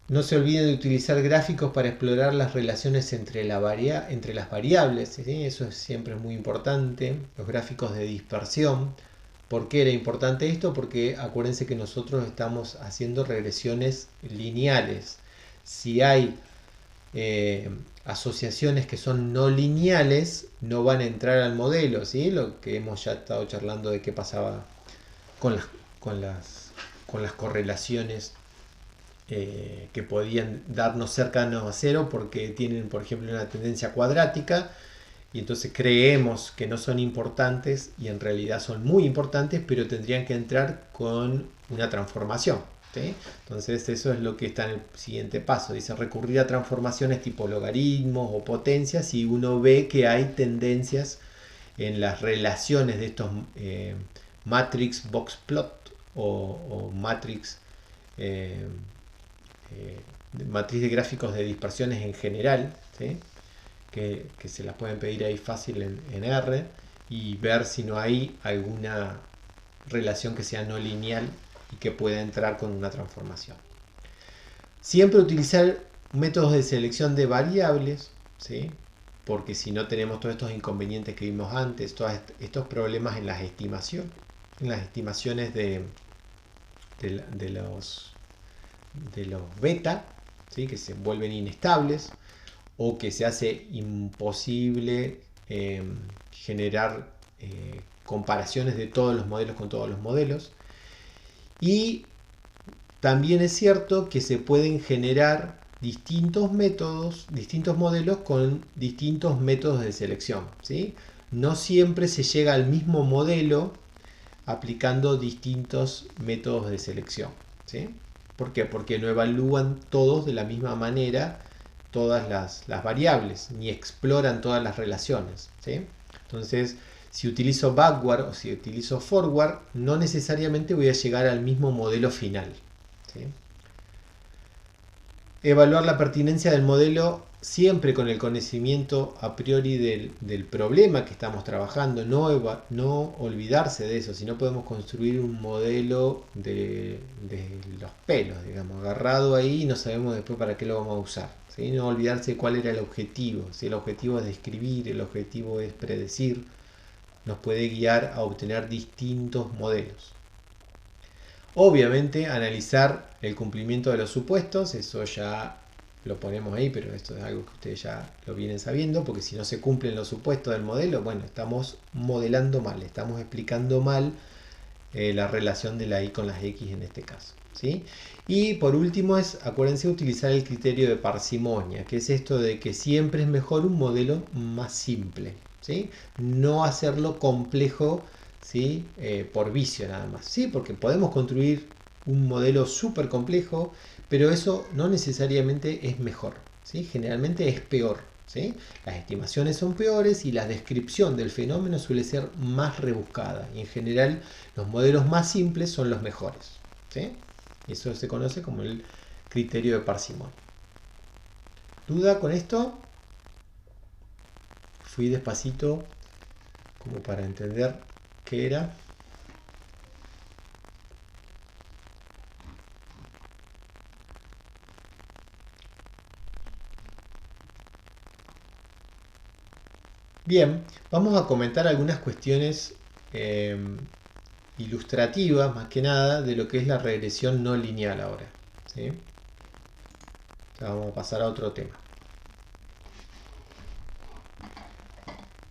No se olviden de utilizar gráficos para explorar las relaciones entre las variables. ¿Sí? Eso siempre es muy importante. Los gráficos de dispersión. ¿Por qué era importante esto? Porque acuérdense que nosotros estamos haciendo regresiones lineales. Si hay asociaciones que son no lineales, no van a entrar al modelo. ¿Sí? Lo que hemos ya estado charlando de qué pasaba con con las, con las correlaciones que podían darnos cercanos a cero porque tienen, por ejemplo, una tendencia cuadrática y entonces creemos que no son importantes y en realidad son muy importantes, pero tendrían que entrar con una transformación. ¿Sí? Entonces eso es lo que está en el siguiente paso. Dice recurrir a transformaciones tipo logaritmos o potencias y uno ve que hay tendencias en las relaciones de estos matrix box plot o matrix eh, matriz de gráficos de dispersiones en general, ¿sí? que se las pueden pedir ahí fácil en R y ver si no hay alguna relación que sea no lineal y que pueda entrar con una transformación. Siempre utilizar métodos de selección de variables, ¿sí? Porque si no tenemos todos estos inconvenientes que vimos antes, todos estos problemas en las estimaciones de los beta, ¿sí? Que se vuelven inestables o que se hace imposible generar comparaciones de todos los modelos con todos los modelos. Y también es cierto que se pueden generar distintos modelos con distintos métodos de selección, ¿sí? No siempre se llega al mismo modelo aplicando distintos métodos de selección, ¿sí? ¿Por qué? Porque no evalúan todos de la misma manera todas las variables, ni exploran todas las relaciones, ¿sí? Entonces, si utilizo backward o si utilizo forward, no necesariamente voy a llegar al mismo modelo final, ¿sí? Evaluar la pertinencia del modelo siempre con el conocimiento a priori del problema que estamos trabajando, no olvidarse de eso. Si no, podemos construir un modelo de los pelos, digamos, agarrado ahí y no sabemos después para qué lo vamos a usar, ¿sí? No olvidarse cuál era el objetivo. Si el objetivo es describir, el objetivo es predecir, nos puede guiar a obtener distintos modelos. Obviamente analizar el cumplimiento de los supuestos, eso ya lo ponemos ahí, pero esto es algo que ustedes ya lo vienen sabiendo, porque si no se cumplen los supuestos del modelo, bueno, estamos modelando mal, estamos explicando mal la relación de la y con las x en este caso, ¿sí? Y por último acuérdense, utilizar el criterio de parsimonia, que es esto de que siempre es mejor un modelo más simple, ¿sí? No hacerlo complejo, ¿sí? Por vicio nada más, ¿sí? Porque podemos construir un modelo súper complejo, pero eso no necesariamente es mejor, ¿sí? Generalmente es peor, ¿sí? Las estimaciones son peores y la descripción del fenómeno suele ser más rebuscada, y en general los modelos más simples son los mejores, ¿sí? Eso se conoce como el criterio de parsimonia. ¿Duda con esto? Fui despacito como para entender qué era. Bien, vamos a comentar algunas cuestiones ilustrativas, más que nada, de lo que es la regresión no lineal ahora, ¿sí? Ya vamos a pasar a otro tema.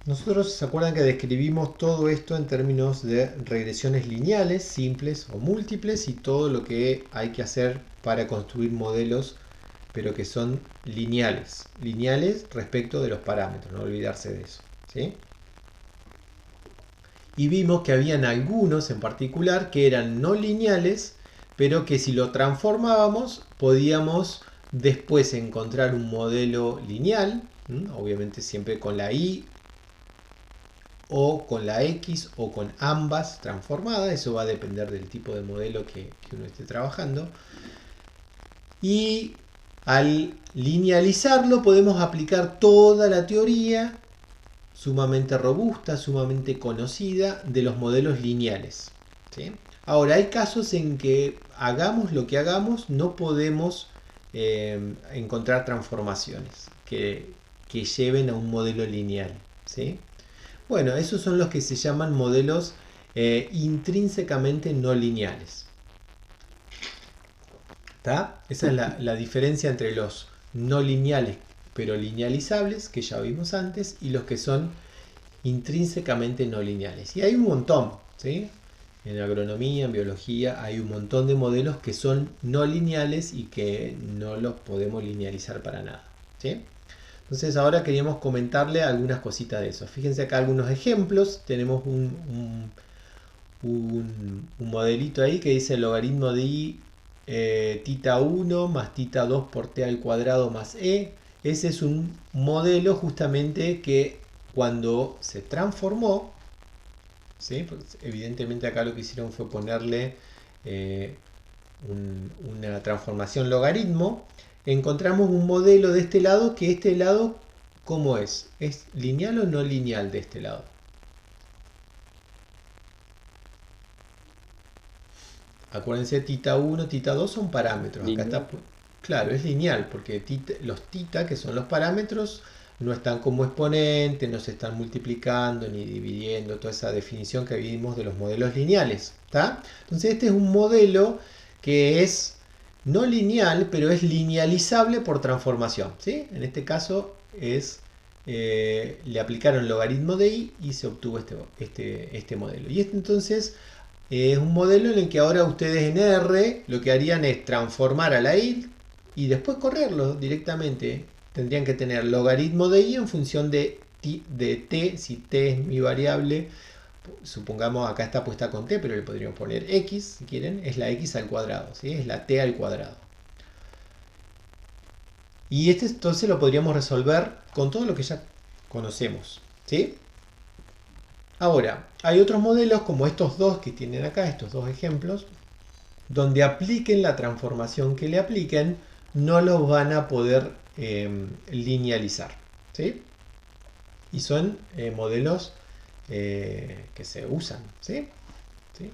Nosotros, ¿se acuerdan que describimos todo esto en términos de regresiones lineales, simples o múltiples, y todo lo que hay que hacer para construir modelos, pero que son lineales respecto de los parámetros, no olvidarse de eso, ¿sí? Y vimos que habían algunos en particular que eran no lineales, pero que si lo transformábamos podíamos después encontrar un modelo lineal, obviamente siempre con la y o con la x o con ambas transformadas. Eso va a depender del tipo de modelo que uno esté trabajando. Y al linealizarlo podemos aplicar toda la teoría sumamente robusta, sumamente conocida de los modelos lineales, ¿sí? Ahora, hay casos en que hagamos lo que hagamos, no podemos encontrar transformaciones que lleven a un modelo lineal, ¿sí? Bueno, esos son los que se llaman modelos intrínsecamente no lineales. ¿Tá? Esa es la diferencia entre los no lineales pero linealizables, que ya vimos antes, y los que son intrínsecamente no lineales. Y hay un montón, ¿sí? En agronomía, en biología, hay un montón de modelos que son no lineales y que no los podemos linealizar para nada, ¿sí? Entonces ahora queríamos comentarle algunas cositas de eso. Fíjense acá algunos ejemplos. Tenemos un modelito ahí que dice el logaritmo de i tita 1 más tita 2 por t al cuadrado más e. Ese es un modelo justamente que cuando se transformó, ¿sí? Pues evidentemente acá lo que hicieron fue ponerle una transformación logaritmo. Encontramos un modelo de este lado, que este lado, ¿cómo es? ¿Es lineal o no lineal de este lado? Acuérdense, tita 1, tita 2 son parámetros. Acá está, claro, es lineal, porque los tita, que son los parámetros, no están como exponente, no se están multiplicando ni dividiendo, toda esa definición que vimos de los modelos lineales. ¿Tá? Entonces este es un modelo que es no lineal, pero es linealizable por transformación. ¿Sí? En este caso le aplicaron logaritmo de i y se obtuvo este modelo. Y entonces es un modelo en el que ahora ustedes en R lo que harían es transformar a la i y después correrlo directamente. Tendrían que tener logaritmo de i en función de t, si t es mi variable. Supongamos acá está puesta con t, pero le podríamos poner x, si quieren, es la x al cuadrado, ¿sí? Es la t al cuadrado. Y entonces lo podríamos resolver con todo lo que ya conocemos, ¿sí? Ahora, hay otros modelos como estos dos que tienen acá, estos dos ejemplos, donde apliquen la transformación que le apliquen, no los van a poder linealizar, ¿sí? Y son modelos que se usan, ¿sí? ¿Sí?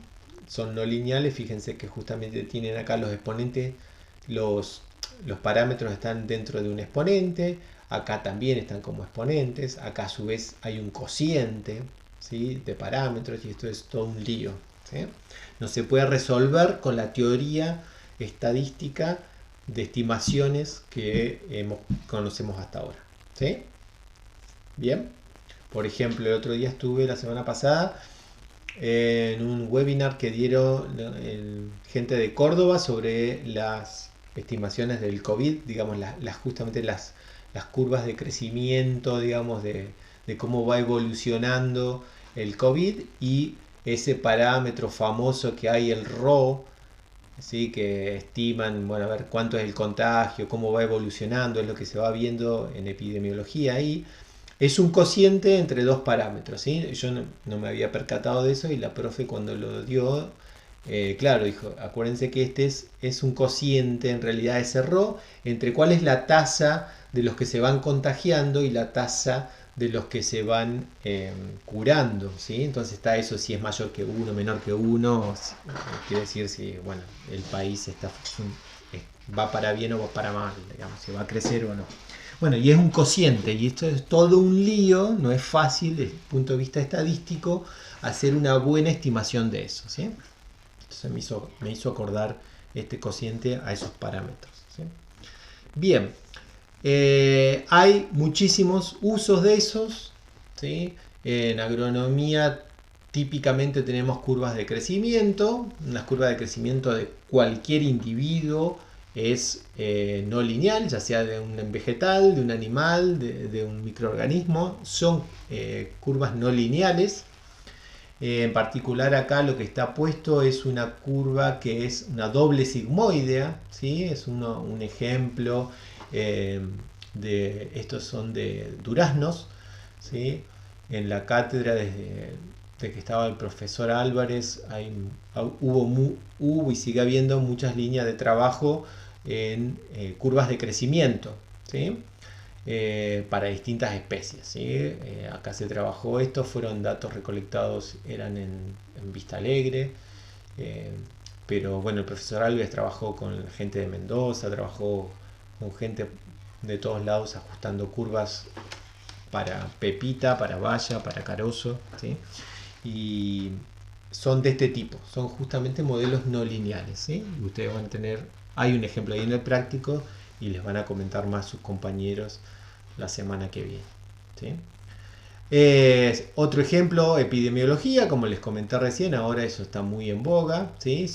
Son no lineales, fíjense que justamente tienen acá los exponentes, los parámetros están dentro de un exponente, acá también están como exponentes, acá a su vez hay un cociente, ¿sí? De parámetros, y esto es todo un lío, ¿sí? No se puede resolver con la teoría estadística de estimaciones que conocemos hasta ahora, ¿sí? Bien. Por ejemplo, el otro día estuve, la semana pasada, en un webinar que dieron gente de Córdoba sobre las estimaciones del COVID, digamos, justamente las curvas de crecimiento, digamos, de cómo va evolucionando el COVID y ese parámetro famoso que hay, el RO, ¿sí? Que estiman, bueno, a ver cuánto es el contagio, cómo va evolucionando, es lo que se va viendo en epidemiología ahí. Es un cociente entre dos parámetros, ¿sí? Yo no me había percatado de eso y la profe cuando lo dio, claro, dijo, acuérdense que este es un cociente, en realidad ese RO, entre cuál es la tasa de los que se van contagiando y la tasa de los que se van curando, ¿sí? Entonces está eso, si es mayor que 1, menor que 1, quiere decir si, bueno, el país va para bien o va para mal, digamos, si va a crecer o no. Bueno, y es un cociente, y esto es todo un lío, no es fácil desde el punto de vista estadístico hacer una buena estimación de eso, ¿sí? Entonces me hizo acordar este cociente a esos parámetros, ¿sí? Bien, hay muchísimos usos de esos, ¿sí? En agronomía típicamente tenemos curvas de crecimiento, una curva de crecimiento de cualquier individuo es no lineal, ya sea de un vegetal, de un animal, de un microorganismo, son curvas no lineales. En particular acá lo que está puesto es una curva que es una doble sigmoidea, ¿sí? Es un ejemplo de estos son de duraznos, ¿sí? En la cátedra desde que estaba el profesor Álvarez hubo y sigue habiendo muchas líneas de trabajo en curvas de crecimiento, ¿sí? Para distintas especies, ¿sí? Acá se trabajó esto, fueron datos recolectados, eran en Vista Alegre, pero bueno, el profesor Álvarez trabajó con gente de Mendoza, trabajó con gente de todos lados ajustando curvas para pepita, para baya, para carozo, ¿sí? Y son de este tipo, son justamente modelos no lineales, ¿sí? Y ustedes van a tener, hay un ejemplo ahí en el práctico y les van a comentar más sus compañeros la semana que viene, ¿sí? Otro ejemplo, epidemiología, como les comenté recién, ahora eso está muy en boga, ¿sí?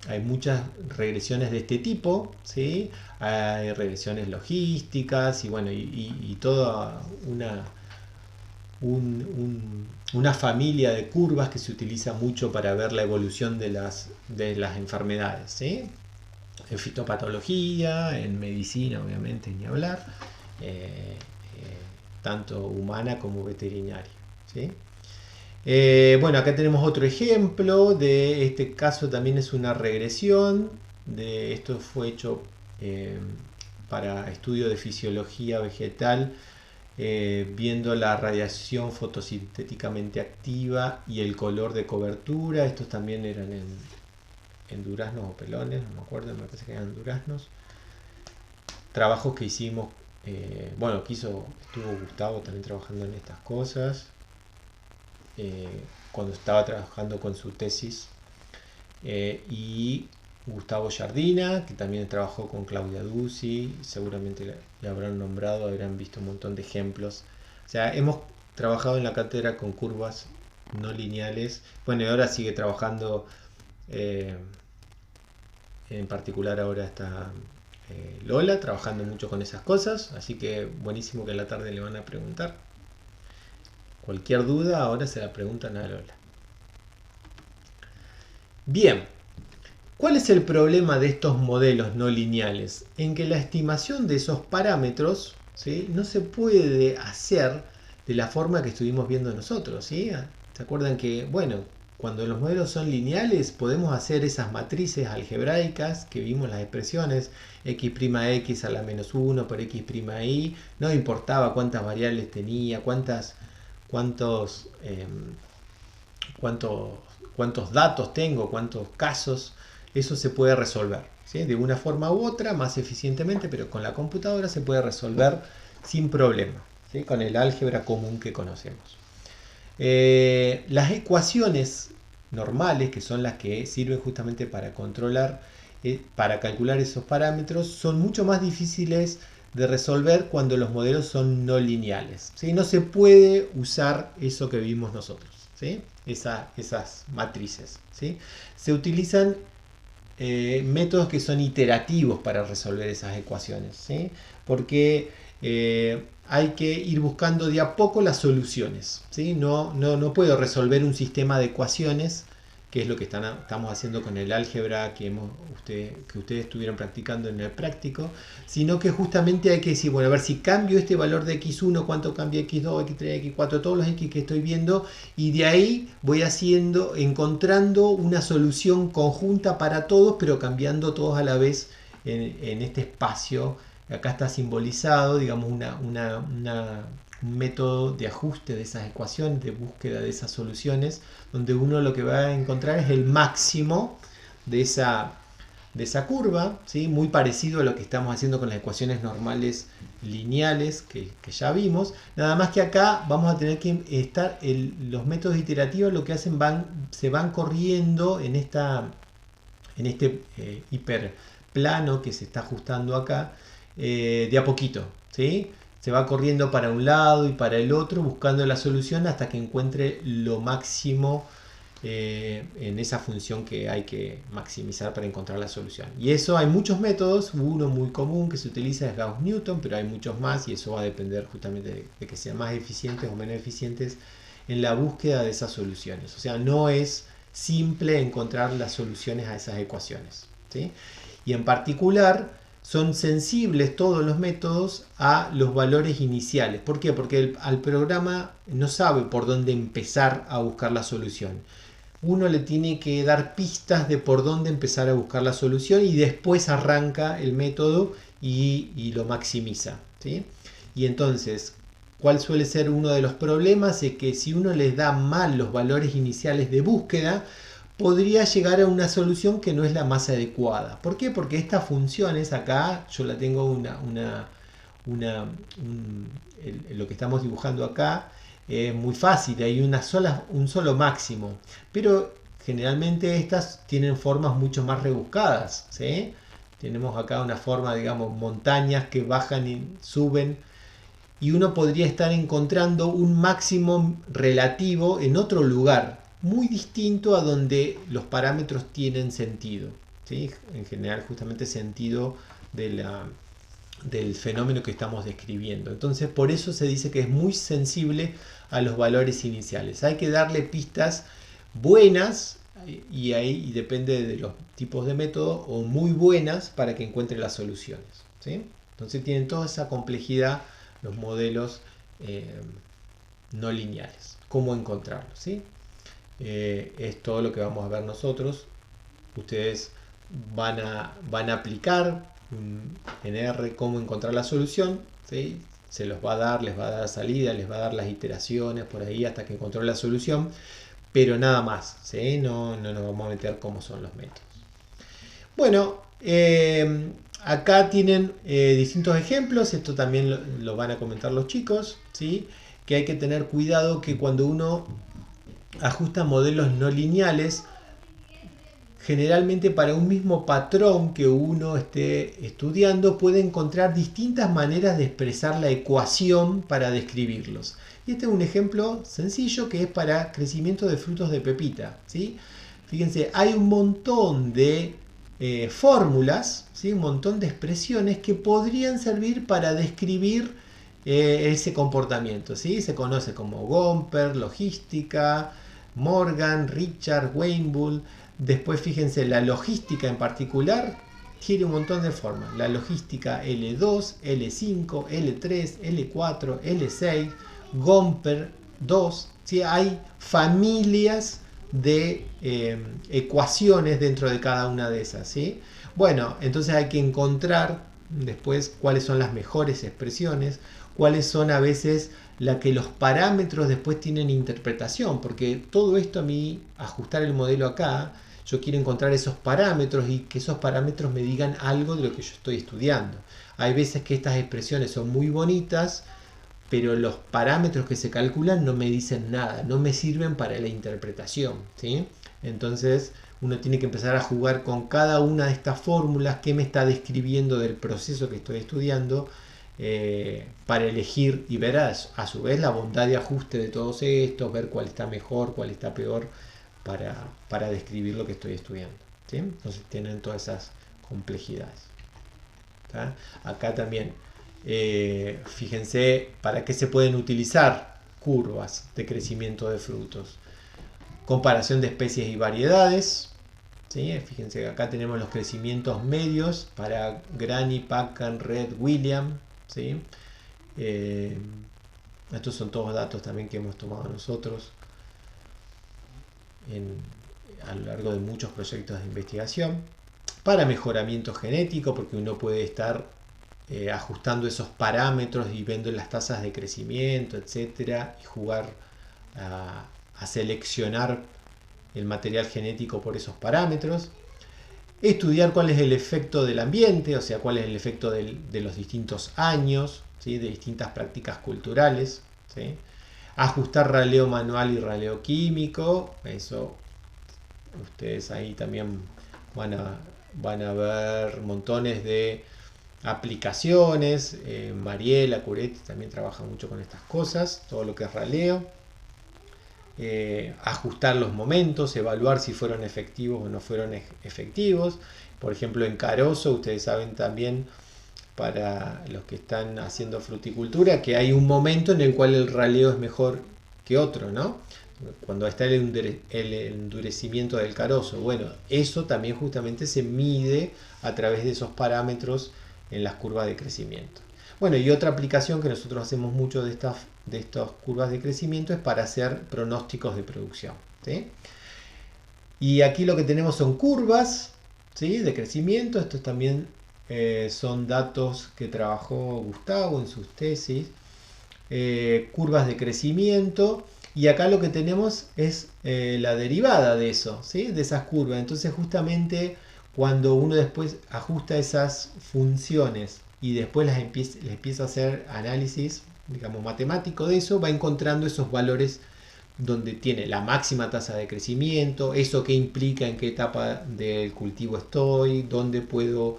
Hay muchas regresiones de este tipo, ¿sí? Hay regresiones logísticas y bueno, y toda una familia de curvas que se utiliza mucho para ver la evolución de las enfermedades, ¿sí? En fitopatología, en medicina, obviamente, ni hablar, tanto humana como veterinaria, ¿sí? Bueno, acá tenemos otro ejemplo de este caso, también es una regresión. Esto fue hecho para estudio de fisiología vegetal, viendo la radiación fotosintéticamente activa y el color de cobertura. Estos también eran en duraznos o pelones, no me acuerdo, me parece que eran duraznos. Trabajos que hicimos, bueno, estuvo Gustavo también trabajando en estas cosas, cuando estaba trabajando con su tesis, y Gustavo Giardina, que también trabajó con Claudia Duzzi, seguramente le habrán nombrado, habrán visto un montón de ejemplos. O sea, hemos trabajado en la cátedra con curvas no lineales. Bueno, y ahora sigue trabajando, en particular ahora está Lola, trabajando mucho con esas cosas, así que buenísimo que en la tarde le van a preguntar. Cualquier duda ahora se la preguntan a Lola. Bien, ¿cuál es el problema de estos modelos no lineales? En que la estimación de esos parámetros, ¿sí?, no se puede hacer de la forma que estuvimos viendo nosotros, ¿sí? ¿Se acuerdan que, bueno, cuando los modelos son lineales podemos hacer esas matrices algebraicas que vimos las expresiones x' a la menos 1 por x', no importaba cuántas variables tenía, cuántos datos tengo, cuántos casos, eso se puede resolver, ¿sí?, de una forma u otra, más eficientemente, pero con la computadora se puede resolver sin problema, ¿sí?, con el álgebra común que conocemos. Las ecuaciones normales, que son las que sirven justamente para controlar, para calcular esos parámetros, son mucho más difíciles de resolver cuando los modelos son no lineales, ¿sí? No se puede usar eso que vimos nosotros, ¿sí?, esas matrices, ¿sí? Se utilizan métodos que son iterativos para resolver esas ecuaciones, ¿sí?, porque hay que ir buscando de a poco las soluciones, ¿sí? No puedo resolver un sistema de ecuaciones, que es lo que estamos haciendo con el álgebra que ustedes estuvieron practicando en el práctico, sino que justamente hay que decir, bueno, a ver si cambio este valor de x1, cuánto cambia x2, x3, x4, todos los x que estoy viendo, y de ahí voy encontrando una solución conjunta para todos, pero cambiando todos a la vez en este espacio. Acá está simbolizado, digamos, un método de ajuste de esas ecuaciones, de búsqueda de esas soluciones, donde uno lo que va a encontrar es el máximo de esa curva, ¿sí?, muy parecido a lo que estamos haciendo con las ecuaciones normales lineales que ya vimos, nada más que acá vamos a tener que estar, los métodos iterativos lo que hacen se van corriendo en este hiperplano que se está ajustando acá, de a poquito, ¿sí? Se va corriendo para un lado y para el otro buscando la solución hasta que encuentre lo máximo en esa función que hay que maximizar para encontrar la solución. Y eso hay muchos métodos, uno muy común que se utiliza es Gauss-Newton, pero hay muchos más y eso va a depender justamente de que sean más eficientes o menos eficientes en la búsqueda de esas soluciones. O sea, no es simple encontrar las soluciones a esas ecuaciones, ¿sí? Y en particular son sensibles todos los métodos a los valores iniciales. ¿Por qué? Porque al programa no sabe por dónde empezar a buscar la solución. Uno le tiene que dar pistas de por dónde empezar a buscar la solución y después arranca el método y lo maximiza, ¿sí? Y entonces, ¿cuál suele ser uno de los problemas? Es que si uno les da mal los valores iniciales de búsqueda, podría llegar a una solución que no es la más adecuada. ¿Por qué? Porque estas funciones acá, yo la tengo lo que estamos dibujando acá, es muy fácil, hay un solo máximo, pero generalmente estas tienen formas mucho más rebuscadas, ¿sí? Tenemos acá una forma, digamos, montañas que bajan y suben, y uno podría estar encontrando un máximo relativo en otro lugar, muy distinto a donde los parámetros tienen sentido, ¿sí? En general, justamente sentido del fenómeno que estamos describiendo. Entonces, por eso se dice que es muy sensible a los valores iniciales. Hay que darle pistas buenas, y ahí depende de los tipos de método, o muy buenas para que encuentre las soluciones, ¿sí? Entonces tienen toda esa complejidad los modelos no lineales. ¿Cómo encontrarlos? ¿Sí? Es todo lo que vamos a ver nosotros. Ustedes van a aplicar en R cómo encontrar la solución, ¿sí? Se los va a dar, les va a dar salida, les va a dar las iteraciones por ahí hasta que encontró la solución, pero nada más, ¿sí? No nos vamos a meter cómo son los métodos. Bueno, acá tienen distintos ejemplos, esto también lo van a comentar los chicos, ¿sí? Que hay que tener cuidado que cuando uno ajusta modelos no lineales, generalmente para un mismo patrón que uno esté estudiando puede encontrar distintas maneras de expresar la ecuación para describirlos. Y este es un ejemplo sencillo que es para crecimiento de frutos de pepita, ¿sí? Fíjense, hay un montón de fórmulas, ¿sí? Un montón de expresiones que podrían servir para describir ese comportamiento, ¿sí? Se conoce como Gomper, logística, Morgan, Richard, Weinbull. Después fíjense, la logística en particular tiene un montón de formas. La logística L2, L5, L3, L4, L6, Gomper 2. ¿Sí? Hay familias de ecuaciones dentro de cada una de esas. ¿Sí? Bueno, entonces hay que encontrar después cuáles son las mejores expresiones, cuáles son a veces la que los parámetros después tienen interpretación, porque todo esto a mí, ajustar el modelo acá, yo quiero encontrar esos parámetros y que esos parámetros me digan algo de lo que yo estoy estudiando. Hay veces que estas expresiones son muy bonitas, pero los parámetros que se calculan no me dicen nada, no me sirven para la interpretación, ¿sí? Entonces uno tiene que empezar a jugar con cada una de estas fórmulas que me está describiendo del proceso que estoy estudiando, para elegir y ver a su vez la bondad de ajuste de todos estos, ver cuál está mejor, cuál está peor para describir lo que estoy estudiando, ¿sí? Entonces tienen todas esas complejidades, ¿tá? Acá también fíjense para qué se pueden utilizar curvas de crecimiento de frutos. Comparación de especies y variedades, ¿sí? Fíjense que acá tenemos los crecimientos medios para Granny, Packard, Red, William, ¿sí? Estos son todos datos también que hemos tomado nosotros a lo largo de muchos proyectos de investigación. Para mejoramiento genético, porque uno puede estar ajustando esos parámetros y viendo las tasas de crecimiento, etcétera, y jugar a seleccionar el material genético por esos parámetros. Estudiar cuál es el efecto del ambiente, o sea, cuál es el efecto de los distintos años, ¿sí? De distintas prácticas culturales, ¿sí? Ajustar raleo manual y raleo químico, eso ustedes ahí también van a ver montones de aplicaciones. Mariela Curetti también trabaja mucho con estas cosas, todo lo que es raleo. Ajustar los momentos, evaluar si fueron efectivos o no fueron efectivos. Por ejemplo, en Carozo, ustedes saben también, para los que están haciendo fruticultura, que hay un momento en el cual el raleo es mejor que otro, ¿no? Cuando está el endurecimiento del carozo. Bueno, eso también justamente se mide a través de esos parámetros en las curvas de crecimiento. Bueno, y otra aplicación que nosotros hacemos mucho de estas curvas de crecimiento es para hacer pronósticos de producción, ¿sí? Y aquí lo que tenemos son curvas, ¿sí? De crecimiento. Estos también son datos que trabajó Gustavo en sus tesis. Curvas de crecimiento. Y acá lo que tenemos es la derivada de eso, ¿sí? De esas curvas. Entonces justamente cuando uno después ajusta esas funciones y después les empieza a hacer análisis, digamos, matemático de eso, va encontrando esos valores donde tiene la máxima tasa de crecimiento, eso que implica en qué etapa del cultivo estoy, dónde puedo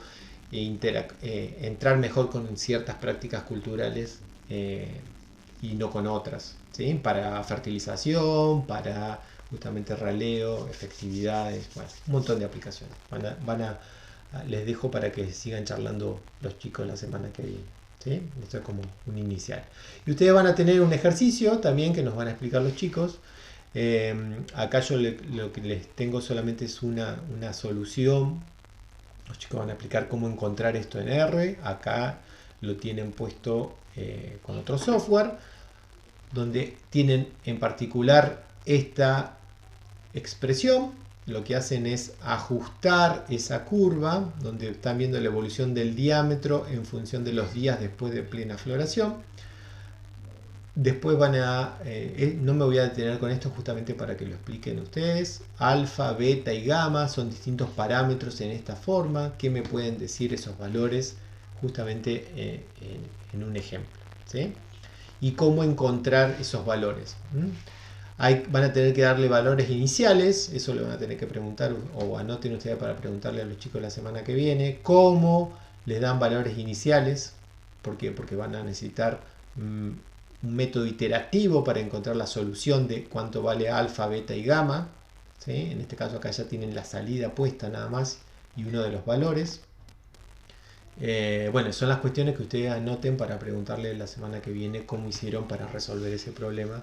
entrar mejor con ciertas prácticas culturales y no con otras, ¿sí? Para fertilización, para justamente raleo, efectividades, bueno, un montón de aplicaciones. Les dejo para que sigan charlando los chicos la semana que viene, ¿sí? Esto es como un inicial. Y ustedes van a tener un ejercicio también que nos van a explicar los chicos. Acá yo lo que les tengo solamente es una solución. Los chicos van a explicar cómo encontrar esto en R. Acá lo tienen puesto con otro software, donde tienen en particular esta expresión. Lo que hacen es ajustar esa curva, donde están viendo la evolución del diámetro en función de los días después de plena floración. Después no me voy a detener con esto justamente para que lo expliquen ustedes. Alfa, beta y gamma son distintos parámetros en esta forma. ¿Qué me pueden decir esos valores justamente en un ejemplo? ¿Sí? Y cómo encontrar esos valores. Van a tener que darle valores iniciales, eso lo van a tener que preguntar, o anoten ustedes para preguntarle a los chicos la semana que viene. ¿Cómo les dan valores iniciales? ¿Por qué? Porque van a necesitar un método iterativo para encontrar la solución de cuánto vale alfa, beta y gamma. ¿Sí? En este caso acá ya tienen la salida puesta nada más y uno de los valores. Bueno, son las cuestiones que ustedes anoten para preguntarle la semana que viene cómo hicieron para resolver ese problema,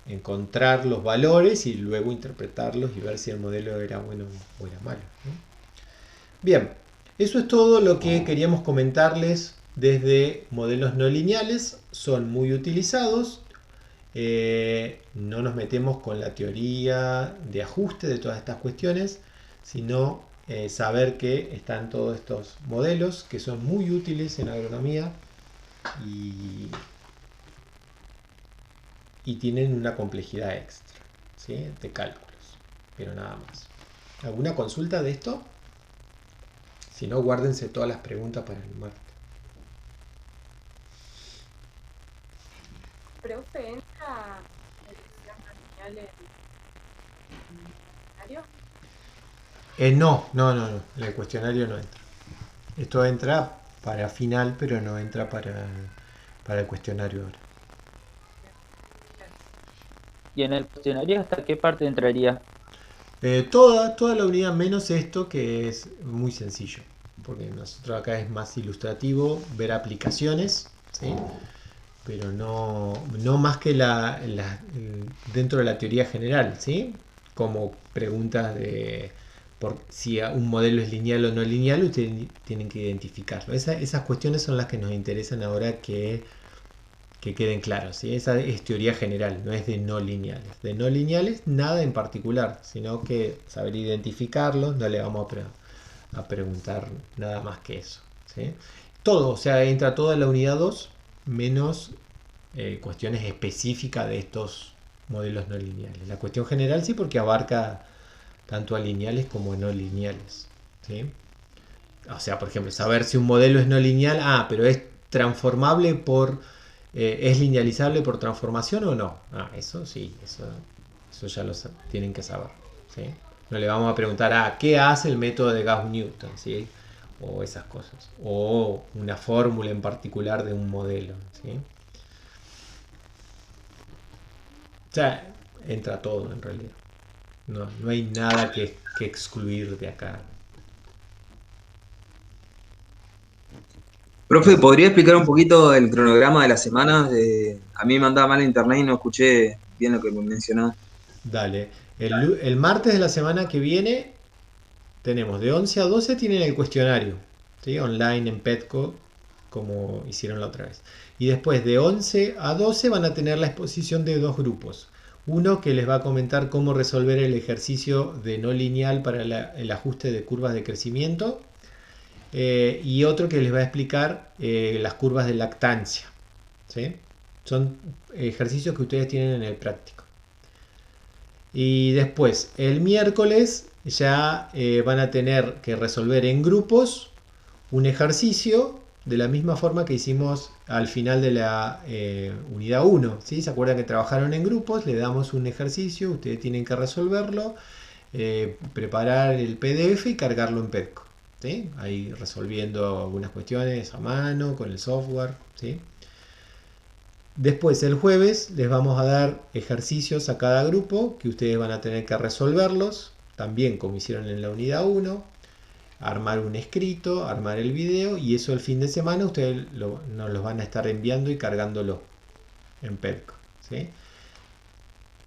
encontrar los valores y luego interpretarlos y ver si el modelo era bueno o era malo, ¿no? Bien, eso es todo lo que queríamos comentarles desde modelos no lineales. Son muy utilizados. No nos metemos con la teoría de ajuste de todas estas cuestiones, sino saber que están todos estos modelos que son muy útiles en agronomía y tienen una complejidad extra, ¿sí? De cálculos, pero nada más. ¿Alguna consulta de esto? Si no, guárdense todas las preguntas para el martes. Profe, ¿entra elección lineal en el cuestionario? No. En el cuestionario no entra. Esto entra para final, pero no entra para el cuestionario ahora. ¿Y en el cuestionario hasta qué parte entraría? Toda la unidad menos esto, que es muy sencillo, porque nosotros acá es más ilustrativo ver aplicaciones, ¿sí? Pero no más que dentro de la teoría general, ¿sí? Como preguntas de por si un modelo es lineal o no lineal, ustedes tienen que identificarlo. Esas cuestiones son las que nos interesan ahora que queden claros, ¿sí? Esa es teoría general, no es de no lineales. De no lineales, nada en particular, sino que saber identificarlos. No le vamos a preguntar nada más que eso, ¿sí? Todo, o sea, entra toda la unidad 2 menos cuestiones específicas de estos modelos no lineales. La cuestión general sí, porque abarca tanto a lineales como a no lineales, ¿sí? O sea, por ejemplo, saber si un modelo es no lineal, pero es transformable ¿es linealizable por transformación o no? Eso sí, eso ya lo tienen que saber, ¿sí? No le vamos a preguntar, ¿qué hace el método de Gauss-Newton? ¿Sí? O esas cosas. O una fórmula en particular de un modelo, ¿sí? O sea, entra todo en realidad. No hay nada que excluir de acá. Profe, ¿podría explicar un poquito el cronograma de la semana? A mí me andaba mal en internet y no escuché bien lo que me mencionaba. Dale. El martes de la semana que viene tenemos de 11 a 12 tienen el cuestionario, ¿sí? Online en Petco, como hicieron la otra vez. Y después de 11 a 12 van a tener la exposición de dos grupos. Uno que les va a comentar cómo resolver el ejercicio de no lineal para el ajuste de curvas de crecimiento. Y otro que les va a explicar las curvas de lactancia, ¿sí? Son ejercicios que ustedes tienen en el práctico. Y después, el miércoles ya van a tener que resolver en grupos un ejercicio de la misma forma que hicimos al final de la unidad 1, ¿sí? ¿Se acuerdan que trabajaron en grupos? Le damos un ejercicio, ustedes tienen que resolverlo, preparar el PDF y cargarlo en Petco, ¿sí? Ahí resolviendo algunas cuestiones a mano con el software, ¿sí? Después el jueves les vamos a dar ejercicios a cada grupo que ustedes van a tener que resolverlos, también como hicieron en la unidad 1, armar un escrito, armar el video, y eso el fin de semana ustedes nos los van a estar enviando y cargándolo en Petco, ¿sí?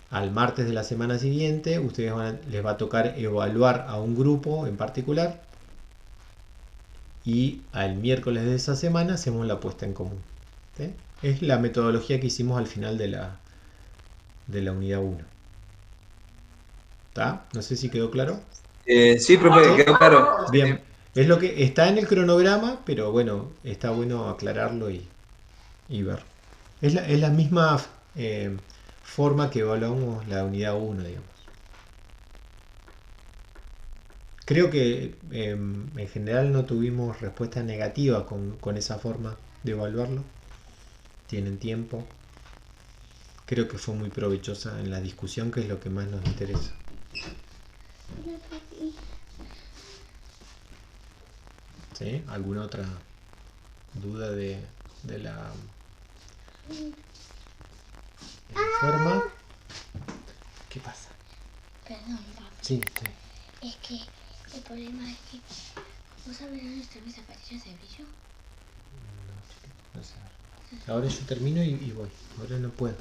Al martes de la semana siguiente ustedes les va a tocar evaluar a un grupo en particular, y al miércoles de esa semana hacemos la puesta en común, ¿sí? Es la metodología que hicimos al final de la unidad 1. ¿Está? No sé si quedó claro. Sí, profe, quedó claro. Bien, es lo que está en el cronograma, pero bueno, está bueno aclararlo y ver. Es la misma forma que evaluamos la unidad 1, digamos. Creo que en general no tuvimos respuesta negativa con esa forma de evaluarlo. Tienen tiempo. Creo que fue muy provechosa en la discusión, que es lo que más nos interesa. ¿Sí? ¿Alguna otra duda de la forma? ¿Qué pasa? Perdón, papá. Sí, sí. Es que el problema es que ¿vos sabés dónde están mis zapatillas de brillo? No sé. Ahora yo termino y voy. Ahora no puedo.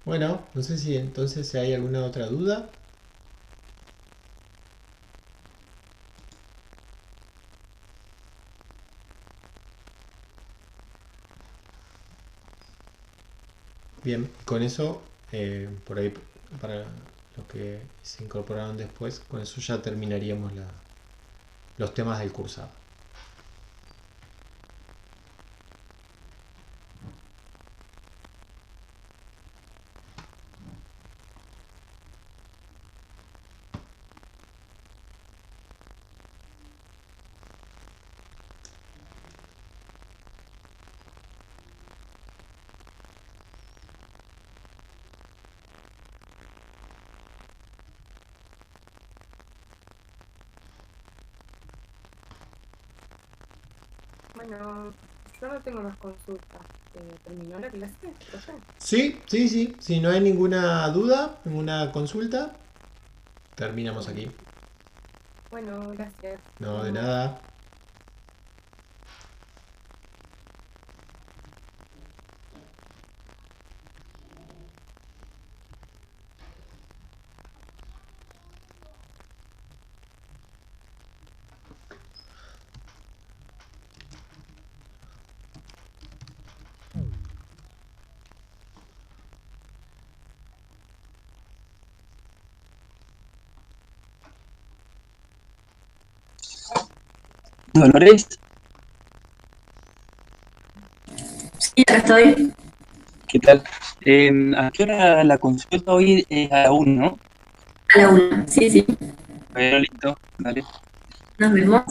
Bueno, no sé si entonces hay alguna otra duda. Bien, con eso, por ahí, para los que se incorporaron después, con eso ya terminaríamos los temas del cursado. Bueno, yo no tengo más consultas. ¿Terminó la clase, profe? Sí, sí, sí. Si no hay ninguna duda, ninguna consulta, terminamos aquí. Bueno, gracias. No, de nada. Dolores, Sí, acá estoy. ¿qué tal? ¿A qué hora la consulta hoy es a la 1, no? A la una. Sí, sí. Bueno, listo, dale. Nos vemos.